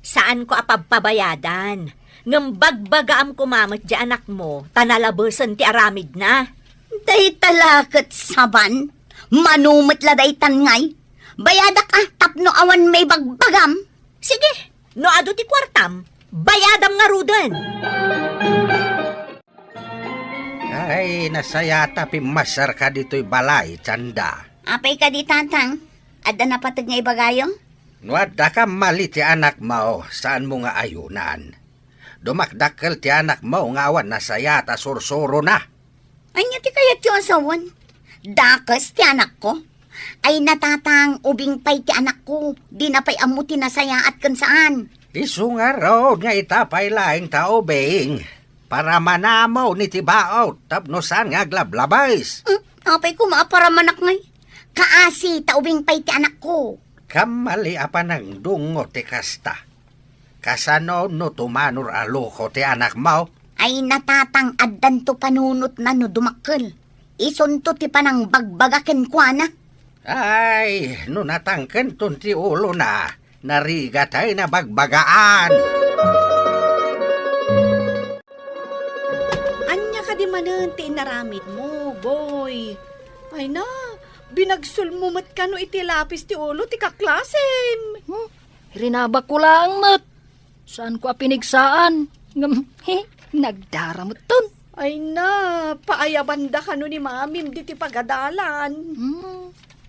Saan ko apagpabayadan? Ngambagbaga kumamat di anak mo, tanalabasan ti aramid na. Day talakit saban. Manumit la day tangay. Bayadak tapno awan may bagbagam. Sige, no ado ti kwartam, bayadam nga rudan. Ay, nasayata pimasar ka dito'y balay, Chanda. Apay ka di tatang. Ada na patag nga ibagayong? Nuadda ka mali ti anak mo, saan mo nga ayunan. Dumakdakkel ti anak mo nga awan nasayata sursuro na. Anya ti kayat yung asawan? Dakas ti anak ko. Ay natatang ubing pay ti anak ko. Di na pay amuti na saya at kan saan. Isu nga road nga itapay laing tao bing. Para manamaw ni tibaot, tapno saan nga aglablabais. Apay ko maapara-manak ngay. Kaasi ta ubing pay ti anak ko. Kamali apa ng dungo ti kasta. Kasano no tumanor aloko ti anak mo? Ay natatang addan to panunot na no dumakkel. Isunto ti panang bagbagaken kwa na. Ay, no natangken ton ti ulo na. Narigatay na bagbagaan. anya ka di manan ti inaramid mo, boy. Ay na, binagsulmumat ka no iti lapis ti ulo ti kaklasem. Rinabak ko lang, mat. Saan ko apinigsaan? Nagdaramot ton. Ay na, paayabanda ka no ni mamim di ti pagadalan.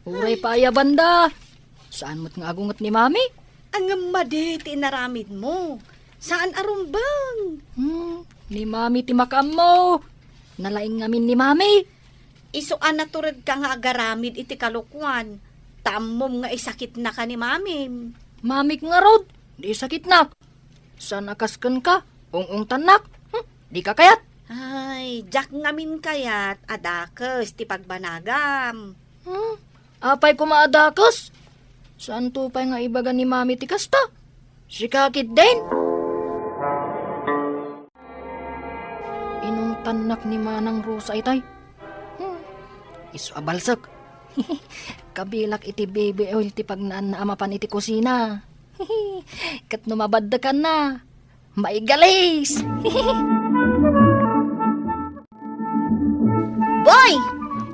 Uray pa aya banda. Saan mo't nga agungot ni mami? Ang madi ti inaramid mo. Saan arumbang? Ni mami ti makam mo. Nalaing ngamin ni mami. Isuan na turad ka nga agaramid iti kalukwan. Tamom nga isakit na ka ni mami. Mami nga rod, di sakit nak. Saan akaskan ka? Ung tanak. Di ka kayat. Ay, jak ngamin kayat adakes ti pagbanagam. Apay kumaadakas. Saan tupay nga ibaga ni mami ti kasta? Si kakit din. Inong tanak ni Manang Rosa itay. Isu abalsak. Kabilak iti baby oil ti pagnaan na amapan iti kusina. Kat numabad ka na. Maigalis. Boy!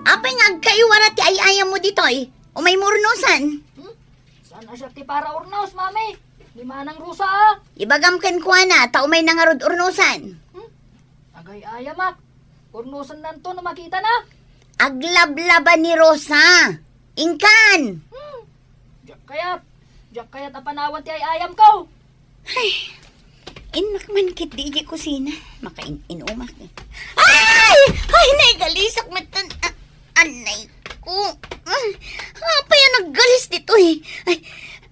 Apay nga agkaiwara ti ayayam mo ditoy. O may murnusan. Saan na siya ti para urnos, mami? Ni Manang Rosa. Ibagam ken kuha na, tao may nangarod urnusan. Agay ayamak. Urnusan nanto na makita na. Aglablaban ni Rosa. Ingkan! Diyak kayat apanawan ti ay ayam ko. Inak man kit di kusina. Makain-inumak. Ay! Ay, naigalisak matan. Anay ko. Apa yan naggalis dito eh. Ay,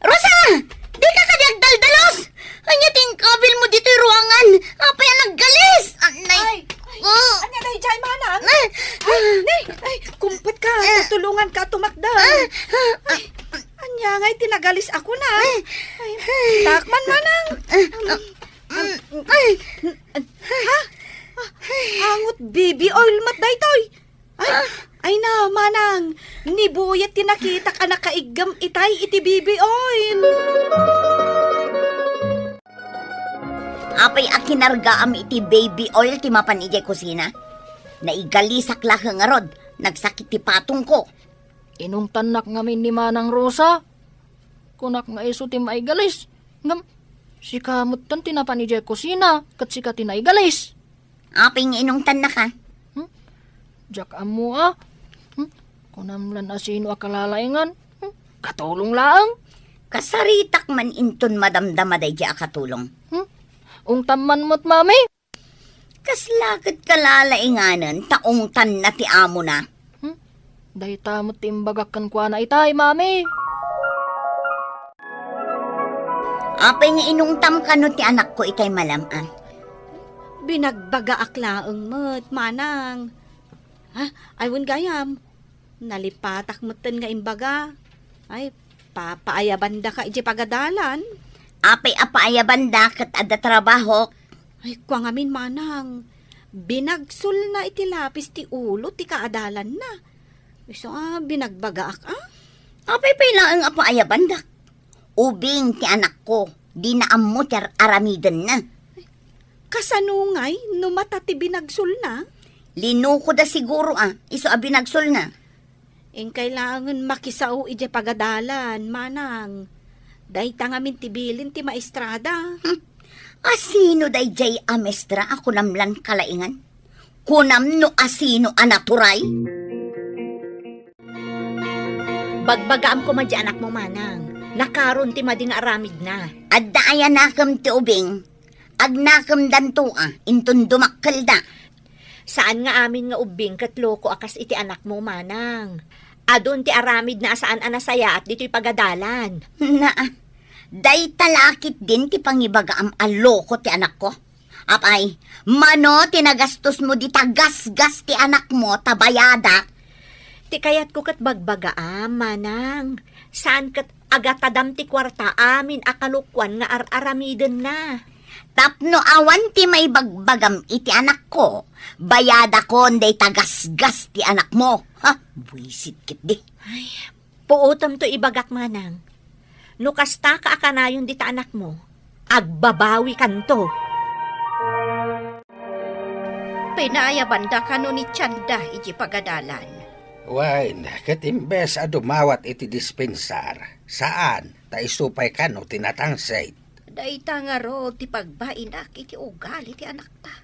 Rosa! Di ka kadagdaldalos! Anya ting kabil mo dito yung ruangan. Apa yan naggalis? Anay ko. Anya na ijay manang? Ay, kumpet ka. Tutulungan ka tumakda. Ay, anya nga'y tinagalis ako na. Ay, takman manang. Hangot baby oil mat daytoy. Ay na, manang. Nibuyat tinakita ka nakaigam itay iti baby oil. Apay akinarga am iti baby oil ti mapan ijay kusina. Naigalisak lang nga rod. Nagsakit ti patong ko. Inong tanak ngamin ni Manang Rosa. Kunak nga iso ti maigalis. Ngam, si kamot tan tinapan ni Jay kusina. Kat si ka tinaigalis. Apay nga inong tanak ha. Diyak amo ah. Kunamlan asino akalalaingan. Katulong laang. Kasaritak man inton madamdamaday di akatulong. Ung taman mo't mami. Kaslagad kalalainganan taong tan na ti amo na. Dahi tamot timbagakan kwa na itay, mami. Apay nga inungtam ka no ti anak ko itay malam Binagbaga aklaang mo't manang. Aywan gayam. Nalipatak mo't nga imbaga. Ay, papaayabanda ka iti pagadalan. Apay apaaya banda kat adda trabaho. Ay, kwa ngamin manang. Binagsul na iti lapis ti ulo ti kaadalan na. So, binagbaga ak Apay pailaang apaaya banda. Ubing ti anak ko. Di na ammo ti aramidan na. Kasanungay, numata ti binagsul na. Linuko da siguro Iso binagsul na. Ing kailangan makisao iti pagadalan, manang. Dahi tangamin tibilin ti maestrada. Asino day jay amestra ako namlan kalaingan? Kunam no asino anaturay? Bagbagaam ko madya anak mo, manang. Nakaron ti mading aramid na. Adda aya nakam ti ubing. Agnakam danto intun dumakkel da. Saan nga amin nga ubing kat loko akas iti anak mo, manang. Adon ti aramid na saan anasaya at dito'y pagadalan. Day talakit din ti pangibaga am aloko ti anak ko. Apay, mano tinagastos mo di tagas-gas ti anak mo tabayada. Ti kayat ko kat bagbaga manang. Saan kat agatadam ti kwarta amin akalukwan nga aramiden na. Tapno awan ti may bagbagam iti anak ko. Bayada ko day tagas-gas ti anak mo. Buisit kit di. Ay, puutom to ibagak, manang. No kasta ka akanayon di ta anak mo, agbabawi kanto. Pinayabanda ka no ni Tiyanda iti pagadalan. Why, katimbes dumawat iti dispensar. Saan? Taisupay ka no tinatangsay. Daita nga ro ti pagbainak iti ugali ti anak ta.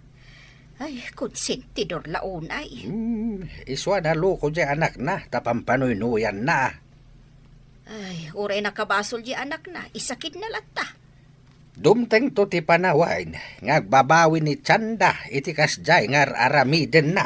Ay, konsentidor launay. Iswa na loko di anak na, tapampanoy-nuyan na. Ay, uray nakabasol di anak na, isakit na lata. Dumteng to ti panawain, ngagbabawi ni Chanda, iti kasjay ngar aramiden na.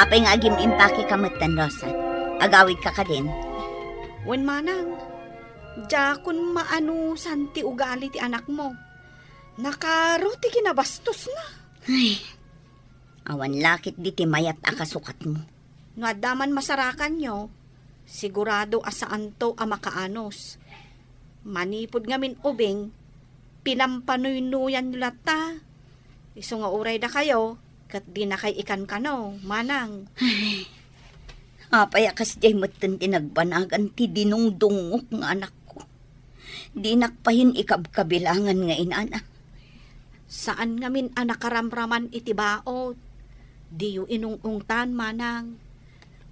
Apay nga agim impaki kamutan, Rosa. Agawid ka ka din. Wen manang, ja kun maano santi ugali ti anak mo. Nakaro ti kinabastos na. Ay, awan lakit di ti mayat akasukat mo. No adaman masarakan nyo, sigurado asaan to a makaanos. Manipod ngamin ubing, pinampanoy-nuyan nyo lata. Iso nga uray da kayo, kat di na kay ikan kano, manang. Apay akas jay matan tinagbanagan ti dinungdungok nga anak ko. Di nakpahin ikabkabilangan nga inana. Saan ngamin anak karamraman iti baot? Di yu inungungtan, manang.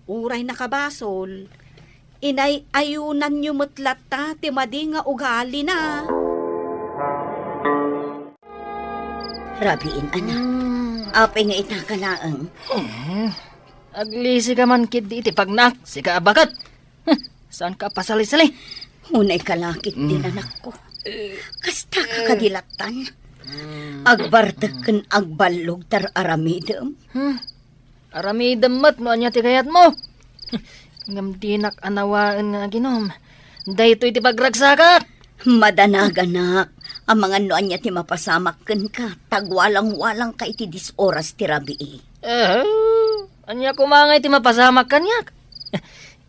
Uray nakabasol, inay ayunan nyo mutlata ti madi nga ugali na. Rabiin, anak. Apay nga itakalaang. Aglisi ka man kid di iti pagnak, sika abakat. Saan ka pasali-sali? Unay kalakit din, anak ko. Kasta ka kadilatan. Agbartaken agbalog tar aramidem. Aramidem mat no anya ti kayat mo. Ngam dinak anawaan nga ginom. Daytoy ti pagragsakak. Madanaganak. Ang mga noan niya ti mapasamakken ka. Tagwalang-walang ka iti disoras ti rabii. Anya kumangay ti mapasamak kanyak.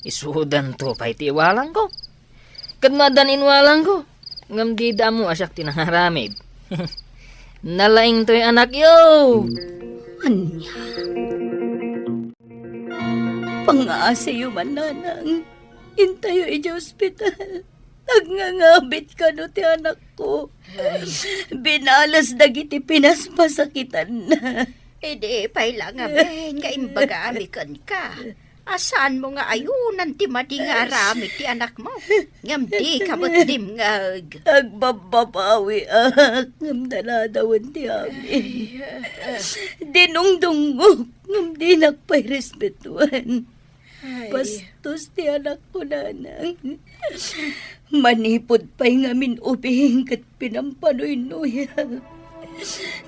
Isudan to pa iti iwalang ko. Kadmadan inwalang ko. Ngam di damo asyak tinangaramid. Nalaing to'y anak yo. Anya. Pangasayo man, nanang. Intayo iti ospital. Nagngangabit ka no ti anak ko. Binalas dagiti pinaspasakitan na. Ede, pailang nga ben, nga imbagamikan ka. Asaan mo nga ayunan ti madi nga aramid ti anak mo? Ngam di kabutdim nga. Agbababawi ngam daladawan ti amin. Dinungdungok ngam di nakpay respetuan. Bastos ti anak ko, nanang. Manipod pa'y ngamin ubing kat pinampanoy-noya.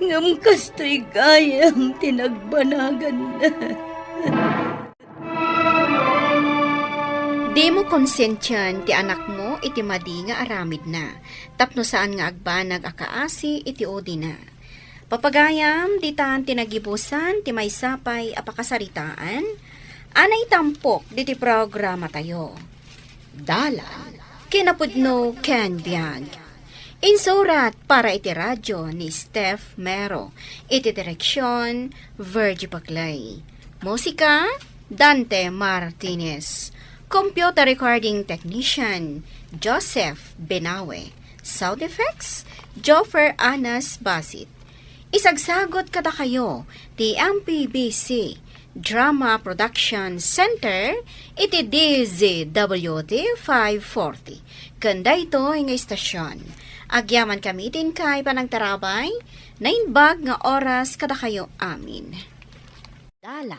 Ngam kasto'y gayang tinagbanagan na. Di mo konsensyan ti anak mo iti madi nga aramid na. Tapno saan nga agbanag akaasi iti odi na. Papagayam di taan tinagibusan ti may sapay apakasaritaan. Anay tampok di ti programa tayo. Dala, kinapudno Ken Biag. Insurat para iti radyo ni Steph Mero. Iti direksyon, Virgie Paclay. Musika, Dante Martinez. Computer Recording Technician, Joseph Benawe. Sound Effects, Joffer Anas Basit. Isagsagot kada kayo, ti MPBC Drama Production Center, iti DZWT 540. Kanda ito nga istasyon. Agyaman kamitin kay panagtarabay, na inbag nga oras kada kayo amin. Dala.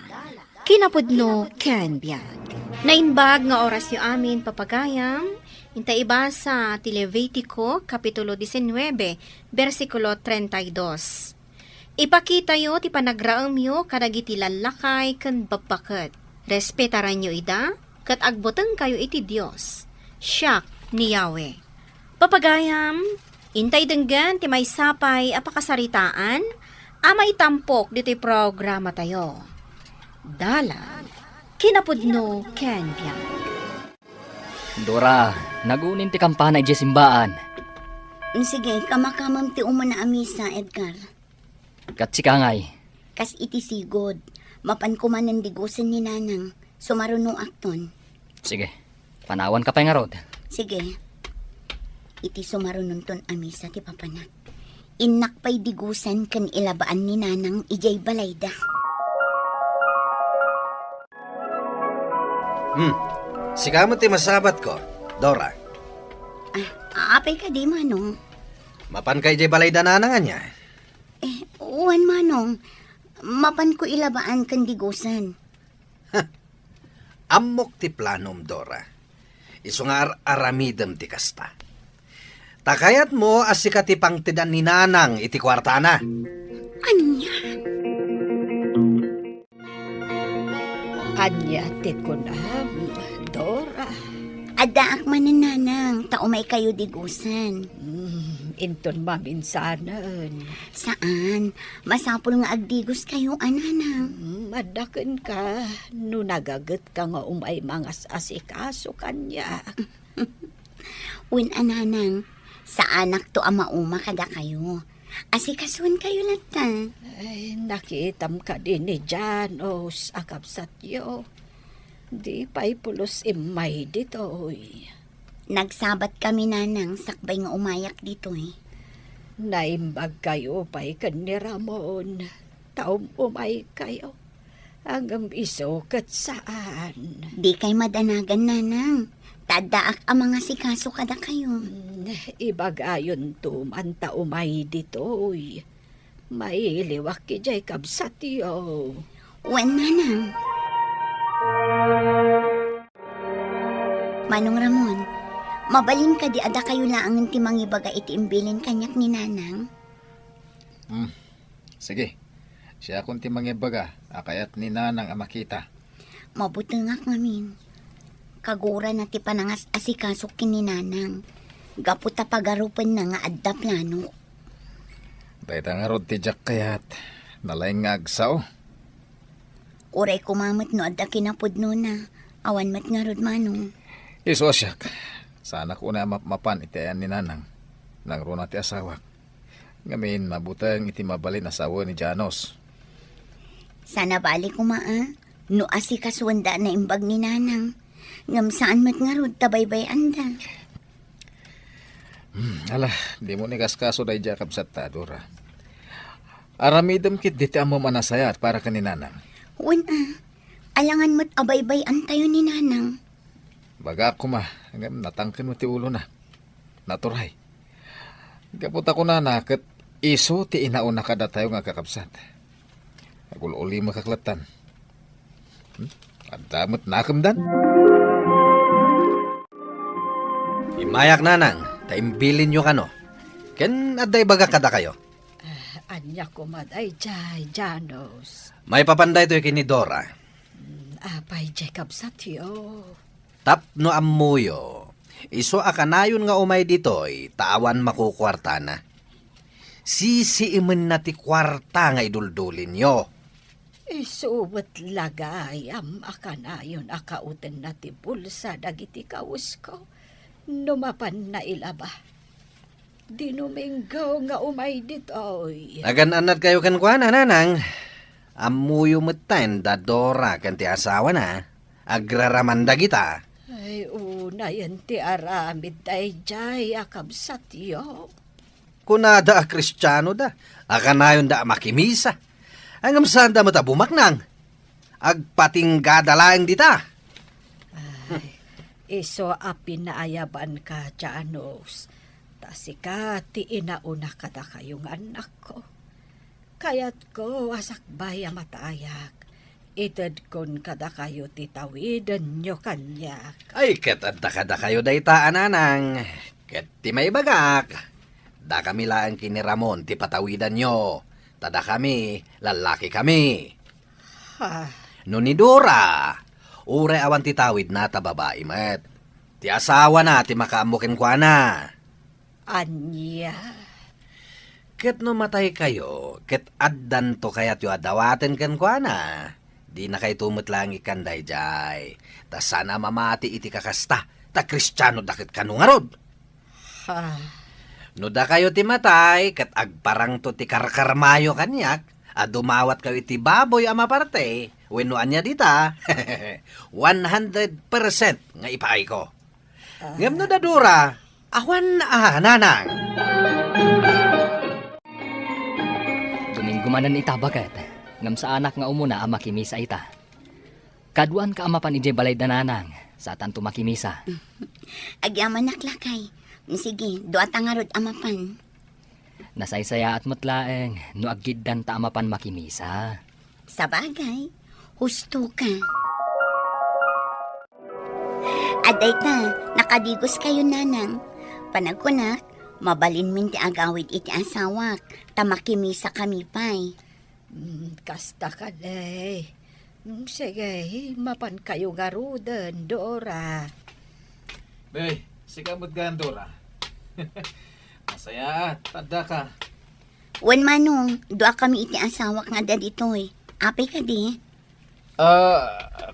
Kinapudno Ken Biag. Nainbag nga oras yu amin papagayam, inta iba sa Levitico, Kapitulo 19, versikulo 32. Ipakita yo ti panagraam yo kadagiti lalakay ken babaket. Respetaran yo ida, kat agboteng kayo iti Dios. Siak ni Yahweh. Papagayam, intay denggan ti may sapay apakasaritaan, amay tampok diti programa tayo. Dala, kinapudno Ken Biag. Dora, nagunin ti kampana iti simbaan. Sige, kamakamam ti umana amisa, Edgar. Kat sikangay. Kas iti sigod, mapan ko man digusan ni nanang, sumarunong akton. Sige, panawan ka pa nga rod. Sige, iti sumarunong ton amisa ti papanak. Inak pa'y digusan kan ilabaan ni nanang ijay balayda. Sika mo ti masabat ko, Dora. Apay ka di, Manong. Mapan kay di balay dananangan niya. Uwan, Manong. Mapan ko ilabaan kan digusan. Amok ti planom, Dora. Iso nga aramidem ti kasta. Takayat mo as sikati pang tidan ni Nanang iti kwartana. Anya? Anya ti kunam, Dora. Adaak manananang, taumay kayo digusan. Inton maminsanan. Saan? Masapul nga agdigos kayo, ananang. Madaken ka, no nagagat ka nga umay mga asikaso kanya. Win ananang, sa anak to ama uma kada kayo. Asikasuan kayo lata. Ay, nakitam ka din ni Janos, akapsatyo. Di pa'y pulos imay ditoy. Nagsabat kami nanang, sakbay nga umayak dito eh. Naimbag kayo pa'y kan ni Ramon. Taom umay kayo. Hanggang isokat saan. Di kay madanagan nanang. Tadaak ang mga sikaso kada kayo. Ibagayon to man taumay ditoy. May liwak ki jay kabsatyo. Wen nanang. Manong Ramon, mabalin ka di ada kayo laang ti mangibaga iti imbilin kanyak ni nanang. Sige. Siya akong timang ibaga, akayat ni Nanang ang makita. Mabutengak ngamin. Kagura na ti panangas asikasok kini nanang. Gaputa pagarupan na nga adda plano. Dahil nga rod ti Jack kayat, nalayang nga agsaw. Uray kumamot no adda kinapudno na. Awan mat nga rod manong. Iso siyak. Sana ko na mapan itayan ni Nanang. Nang runa ti asawak. Ngamin mabutang iti mabalin asawa ni Janos. Sana bali kumaa. No asikaswanda na imbag ni nanang. Ngam saan mat nga rod tabaybay anda. Ala, di mo ni kaskaso dahi Jacob sa Dora. Aramidam kit diti amo manasayat para ka ni Nanang. Wen alangan mat abaybay antayo ni nanang. Baga ako hanggang natangkin mo ti ulo na. Naturay. Kapot ako na ket iso ti inauna kada tayo nga kakabsat. Agul-uli makaklatan. At damot nakamdan. Imayak Nanang, taimbilin nyo kano. Ken aday baga kada kayo. Anya kumaday jay Janos. May papanday to kini Dora. Apay jay kabsatyo. Tapno amuyo. Iso akanayon nga umay ditoy, tawan makukwarta na. Sisiimen na ti kwarta nga iduldulin nyo. Isuwat lagay am akanayon akauten na ti bulsa dagiti kawus ko. Numapan na ilaba. Dinuminggaw nga umay ditoy. Agan-anad kayo kan kuana, Nanang. Amuyo metan da Dora kan ti asawa na. Agraramanda kita. Ay, una yan ti aramid day jay akabsatyo. Kunada a Kristiyano da. Akanayon da makimisa. Hanggang saan da matabumaknang. Agpatinggada laeng dita. Iso apin na ayaban ka, Janos. Tasika ti inauna kada kayong anak ko. Kayat ko asakbay matayak. Itad kon kada kayo titawidan nyo kanyak. Ay, ket adda kada kayo dayta, Nanang. Ket ti may bagak. Da kami laang kini Ramon ti patawidan nyo. Tada kami, lalaki kami. Ha, No ni Dora, ure awan ti tawid na ta babae met. Ti asawa na ti makaamukin kwa na. anya. Ket no matay kayo, ket addan to kayat yu adawaten ken kwa na. Di na kay tumut lang ikanday jay. Ta sana mamati iti kakasta, ta Kristiyano dakit kanungarod. Ha, No da kayo ti matay, ket agparang to ti karkarmayo kanyak, dumawat kayo iti baboy ama parte, wenuan niya dita, 100% nga ipaay ko. Ngam no da Dora, awan Nanang. Domingo manan ita bagat. Ngam sa anak nga umuna ang makimisa ita. Kaduan ka amapan ije balay dananang sa tanto makimisa. Agyaman naklakay. Sige, doa tangarod amapan. Nasaysaya at matlaeng no agiddan ta amapan makimisa. Sa bagay, husto ka. Aday ta, nakadigos kayo nanang. Panagkunak, mabalin min ti agawid iti asawak. Tamakimisa kami pa'y. Kasta ka day. Sige, mapan kayo garudan, Dora. Bay, sikamot ka, Dora. Masaya, tada ka. Wan manong, doa kami iti asawak nga da ditoy. Apay ka di.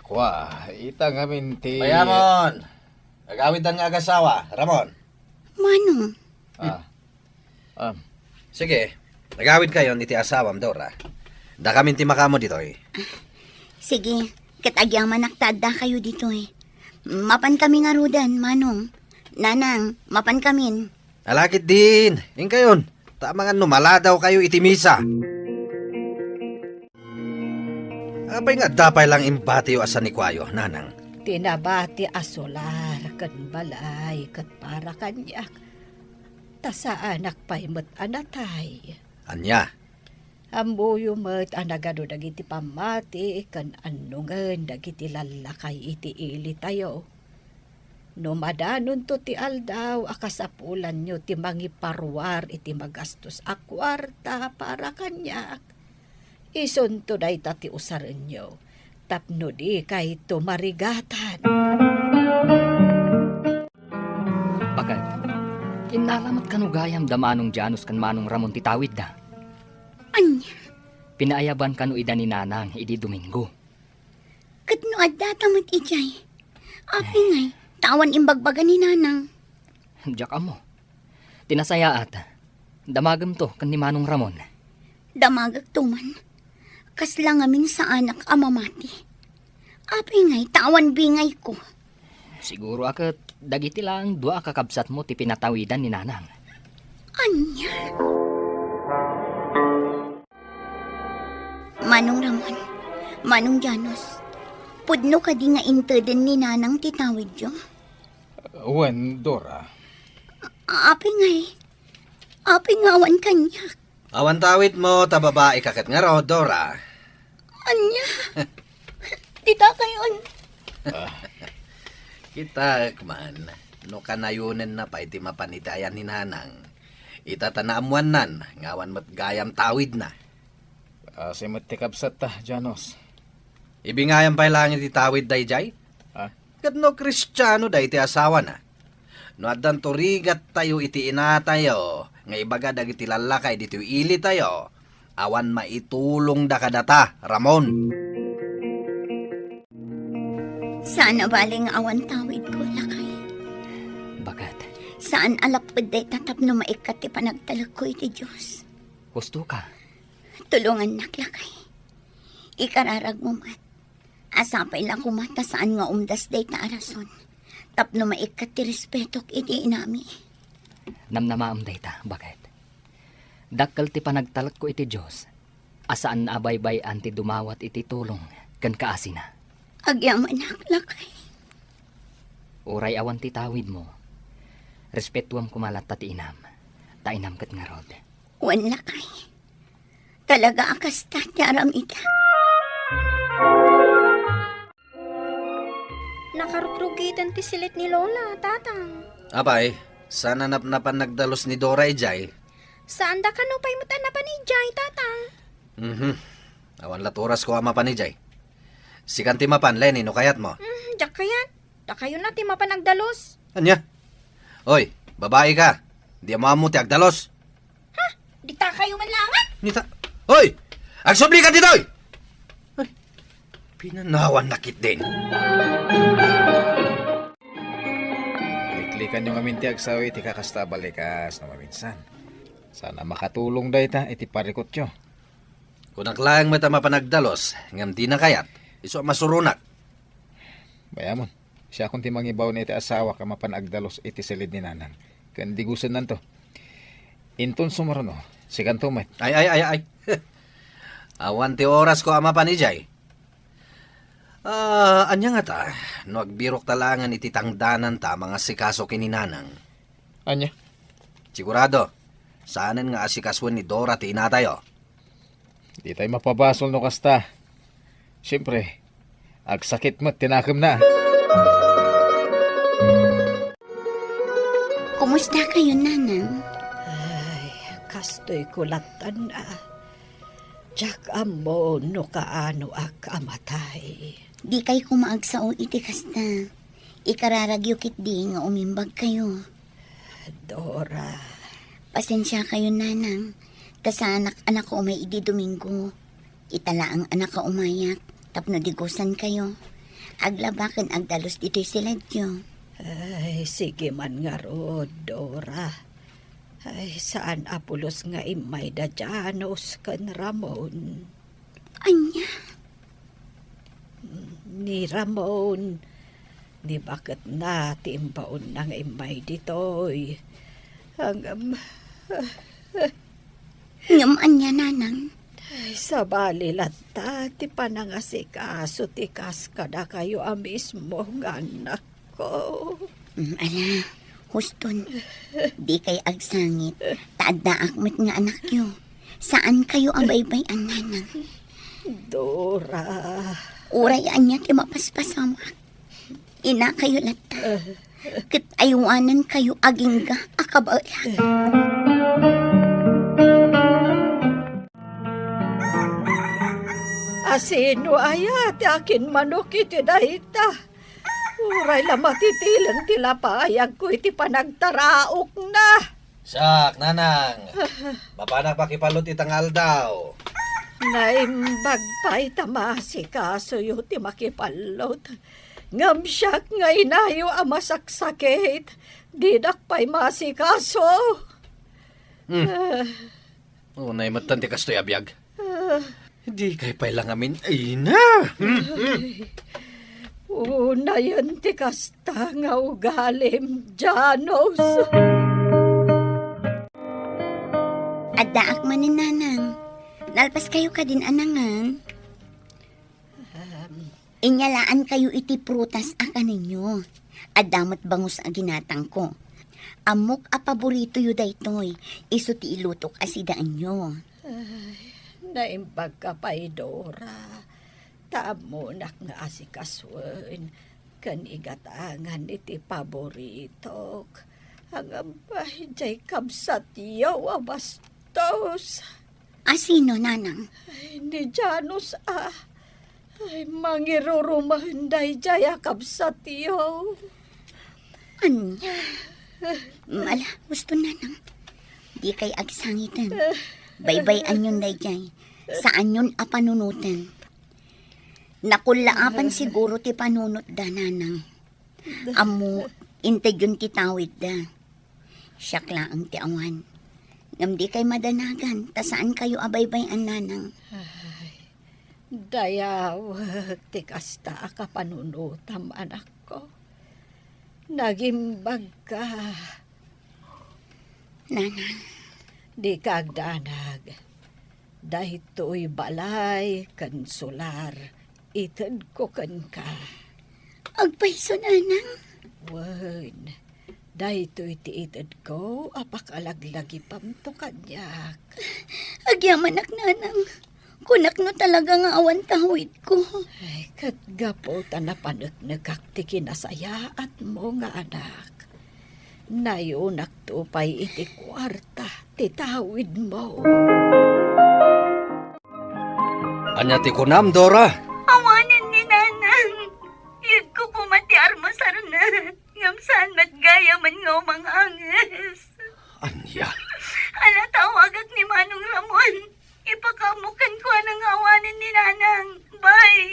Kwa, ita ngamin ti... Mayamon! Agawid ang agasawa, Ramon. Manong, Sige, nagawid kayo ni ti asawam, Dora. Da kami ti makamo dito eh. sige, katagyaman naktada kayo ditoy. Mapan kami nga rudan, manong. Nanang, mapan kamin. Alakit din, ing kayon. Tama nga numala daw kayo itimisa. Abay nga dapay lang impatiyo asa ni Kwayo, nanang. Tinabati asolar, kan balay, kat para kanyak. Tasa anak pa'y mat anatay. Anya, Ambuyo mat anagado dagiti pamati, kan anungan dagiti lalakay iti ili tayo. No madanon to ti aldaw, akasapulan nyo ti mangiparwar iti magastos a kwarta para kanyak. Ison to day ti usaran nyo, tapno di kay tumarigatan. Bakit? Kinalamat kanugayam da manong Janus kan manong Ramon titawid da. Anya, Pinaayaban kanu ida ni nanang idi Domingo. katno adda tamat ijay. Api ngay, tawan imbagbaga ni nanang. Diyak amo. Tinasayaat. Damagam to kan ni manong Ramon. Damagag tuman. Kasla ngamin sa anak amamati. Api ngay, tawan bingay ko. Siguro akat dagiti lang dua kakabsat mo ti pinatawidan ni nanang. Anya. Manong Ramon, Manong Janos, pudno ka di nga inteden ni nanang titawid yo. Wan, Dora. Api ngay, api ngawan kanyak. awan tawid mo, tababae kakat nga ro, Dora. Anya, tita kayon. Kita, man, no kanayunan na pa iti mapanitayan ni nanang. Itatanamuan nan, ngawan mat gayam tawid na. Si matikabsat ta, Janos. Ibingayam pa lang iti tawid day jay. Kat no Kristiyano day iti asawa na. No addan turigat tayo iti ina tayo, nga ibaga dagiti lalakay dito ili tayo, awan maitulong da kadata, Ramon. Sana baling awan tawid ko, lakay. Bakit? Saan alapad day tatapno maikat ti panagtalag ko iti Diyos. Gusto ka? Tulungan naklakay. Ikararag mo mat. Asapay lang kumata saan nga umdas day ta arason. Tapno maikat ti respetok iti inami. Namnamaam dayta, bakit? Dakkel ti panagtalag ko iti Diyos. Asaan abay-bay anti dumawat iti tulong kan kaasina. Agyaman naklakay. Uray awan ti tawid mo. Respetuam kumalat ta ti inam. Ta inam kat nga rod. Wan lakay. Talaga akas tatyaram ita. Nakarutrugitan ti silit ni Lola, tatang. Abay, sana napnapan nagdalos ni Dora ijay. Saan da ka no pa'y matanapan ni Jay, tatang? Awan laturas ko ama pa ni jay. Sikanti mapan, Lenny, no kayat mo. Diyak kayan. Da kayo na ti mapanagdalos. Anya? Oy, babae ka. Di mo amo ti agdalos. Di ta kayo man langan. Nita. Hoy! Agsubli ka dito! Ay, pinanawan nakit din. Liklikan yung aminti agsawi, iti kakasta balikas na maminsan. Sana makatulong day ta, iti parikot yo. Kung naklayang mata mapanagdalos, ngam di na kayat, iso masurunak. Bayamon, siya kung timangibaw na iti asawa ka mapanagdalos iti silid ni nanang. Kandi gusto nanto. Inton sumarono, sikan tumat. Ay. Awan ti oras ko ama panijay. Anya nga ta, no agbirok talangan iti tangdanan ta mga sikaso kininanang. Anya? Sigurado, saanan nga asikaswan ni Dora ti inatayo. Di tayo mapabasol no kasta. Siyempre, agsakit mo't tinakam na. Kumusta kayo, Nanang? Ay, kastoy kulatan na. Jak amo no kaano ak amatay. Di kay kumaag sa o iti kasta. Ikararagyo kit di nga umimbag kayo. Dora, Pasensya kayo, Nanang. Kasa anak ko umay idi Domingo. Itala ang anak ka umayak. Tapno digusan kayo. Aglabakan agdalos dito'y sila diyo. ay sige man nga ro, Dora. Ay saan apulos nga imay da Janos kan Ramon. Anya? Ni Ramon, ni bakit natin baon nang imay ditoy. Hanggang Ngam anya, Nanang. ay, sa balilata, ti panangasikaso ti kaskada kayo mismo nga anak ko. Ala, huston. Di kay agsangit. Taadda akmet nga anak yo. Saan kayo abaybay ang Nanang? Dora, Uray anya ti mapaspasamak. Ina kayo lata. Kit aywanan kayo agingga akabalan. asino ayat akin manok iti dahita. Uray la matitilang tila paayag ko iti panagtaraok na. Sak, nanang. Mapanak pakipalot itangal daw. Naimbag pa'y tamasikaso yu ti makipalot. Ngam siyak nga inayo amasaksakit. Didak pa'y masikaso. Unay matan ti kastoy abiyag. Di kay pailang amin. Ay na! Una yun ti kasta nga ugalim, Janos. Adda akman ni Nanang. Nalpas kayo ka din anangan. Inyalaan kayo iti prutas aka ninyo. Adamot bangus a ginatang ko. Amok a paborito yu daytoy. Iso ti ilutok asidaan nyo. Naimbag ka pa'y Dora. Taamunak nga asikaswen. Kanigatangan iti paboritok. Hanggang pa'y jay kabsat yaw abastos. Asino, Nanang? Ay, ni Janos Ay, mangirurumahanday jay kabsat yaw. Anya? Mala, gusto Nanang. Di kay agsangitan. Baybay-an yun dayjay. Saan yun a panunutan? Nakulaapan siguro ti panunot da, Nanang. Amo, integ yun ti tawid da. Siyak laang ti awan. Ngam di kay madanagan, ta saan kayo abaybay-an, Nanang? Dayawag ti kasta ka panunutam anak ko. Nagimbag ka. Nanang, Di kagdanag. Dahito'y balay kan solar. Itad ko kan ka. agpaiso, Nanang. Wen, dahito'y ti itad ko. Apakalaglagi pam to kanyak. Agyamanak, Nanang. Kunak no talaga nga awan tawid ko. Ay, katgapo tanapanag nagkakti kinasaya at mo nga anak. Nayunak tupay iti kwarta, titawid mo. Anya ti kunam, Dora? Awanin ni Nanang. Yun ko kumati armasar na. Ngam saan matgaya man nga umangangis. Anya? Ala tawagag ni Manong Ramon. Ipakamukan ko ang awanin ni Nanang. Bye.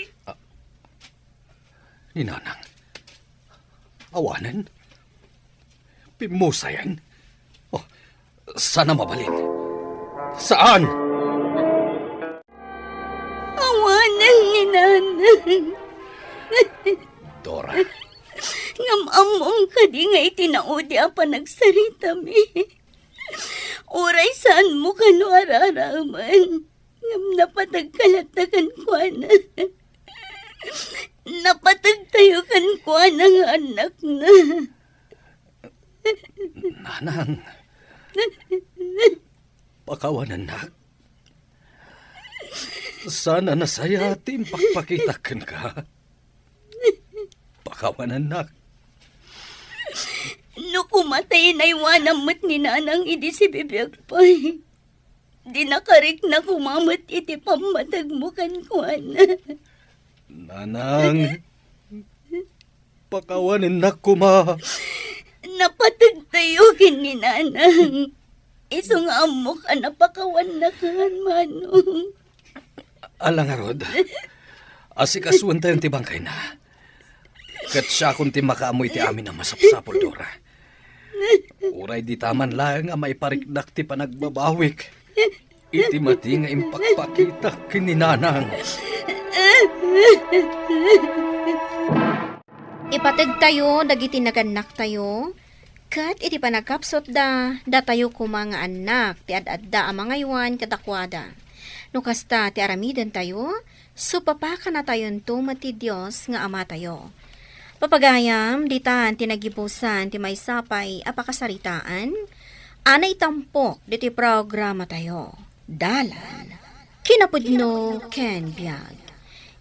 Ni Nanang? Awanan? Pimusayan? Oh, sana mabalin. Saan? Awanan ni Nanang. Dora, Ngam among kadi nga itinaudi apa nagsarita mi. Uray saan mo kano araraman. Ngam napatagkalatagan ko na. Napatag tayo kan kuha ng anak na. Nanang, pakawanan na. Sana nasaya ating pakpakitakan ka. Pakawanan na. No kumatay na iwanam mo't ni nanang idi si bibiyag pa. Di nakarik na kumamat iti pamatag mo kan kuha na. Nanang, pakawanan na kuma. Napatag tayo kin ni nanang. Isong amok napakawan na kan manong. Alang arod, asikasuan tayong tibangkay na. Kat siya kung ti makaamoy ti amin na masapsapol, Dora. Uray di taman lang nga maiparikdak ti panagbabawik. Iti mati nga impakpakita kininanang. Ipatag tayo, dagiti naganak tayo. Kat iti panagkapsot da tayo kumanga anak, ti ad-adda ang mga iwan kadakwada. No kasta ti aramidan tayo, supapaka na tayon tumati Diyos nga ama tayo. Papagayam, ditan tinagibusan ti may sapay apakasaritaan, anay tampok diti programa tayo. Dalan, kinapudno ken biag.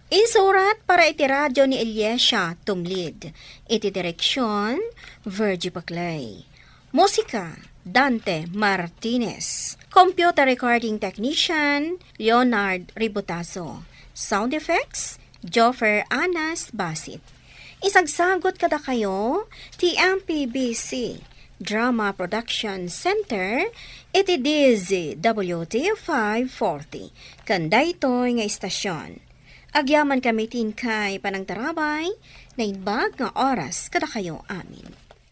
Insurat para iti radyo ni Eliesha Tumlid, iti direksyon Virgie Paclay. Musika, Dante Martinez. Computer recording technician, Leonard Ributaso. Sound effects, Joffer Anas Basit. Isagsagot kada kayo, TMPBC Drama Production Center, iti DZWT 540. Kandaytoy nga istasyon. Agyaman kami tin kay panangtarabay, na inbag nga oras kada kayo amin.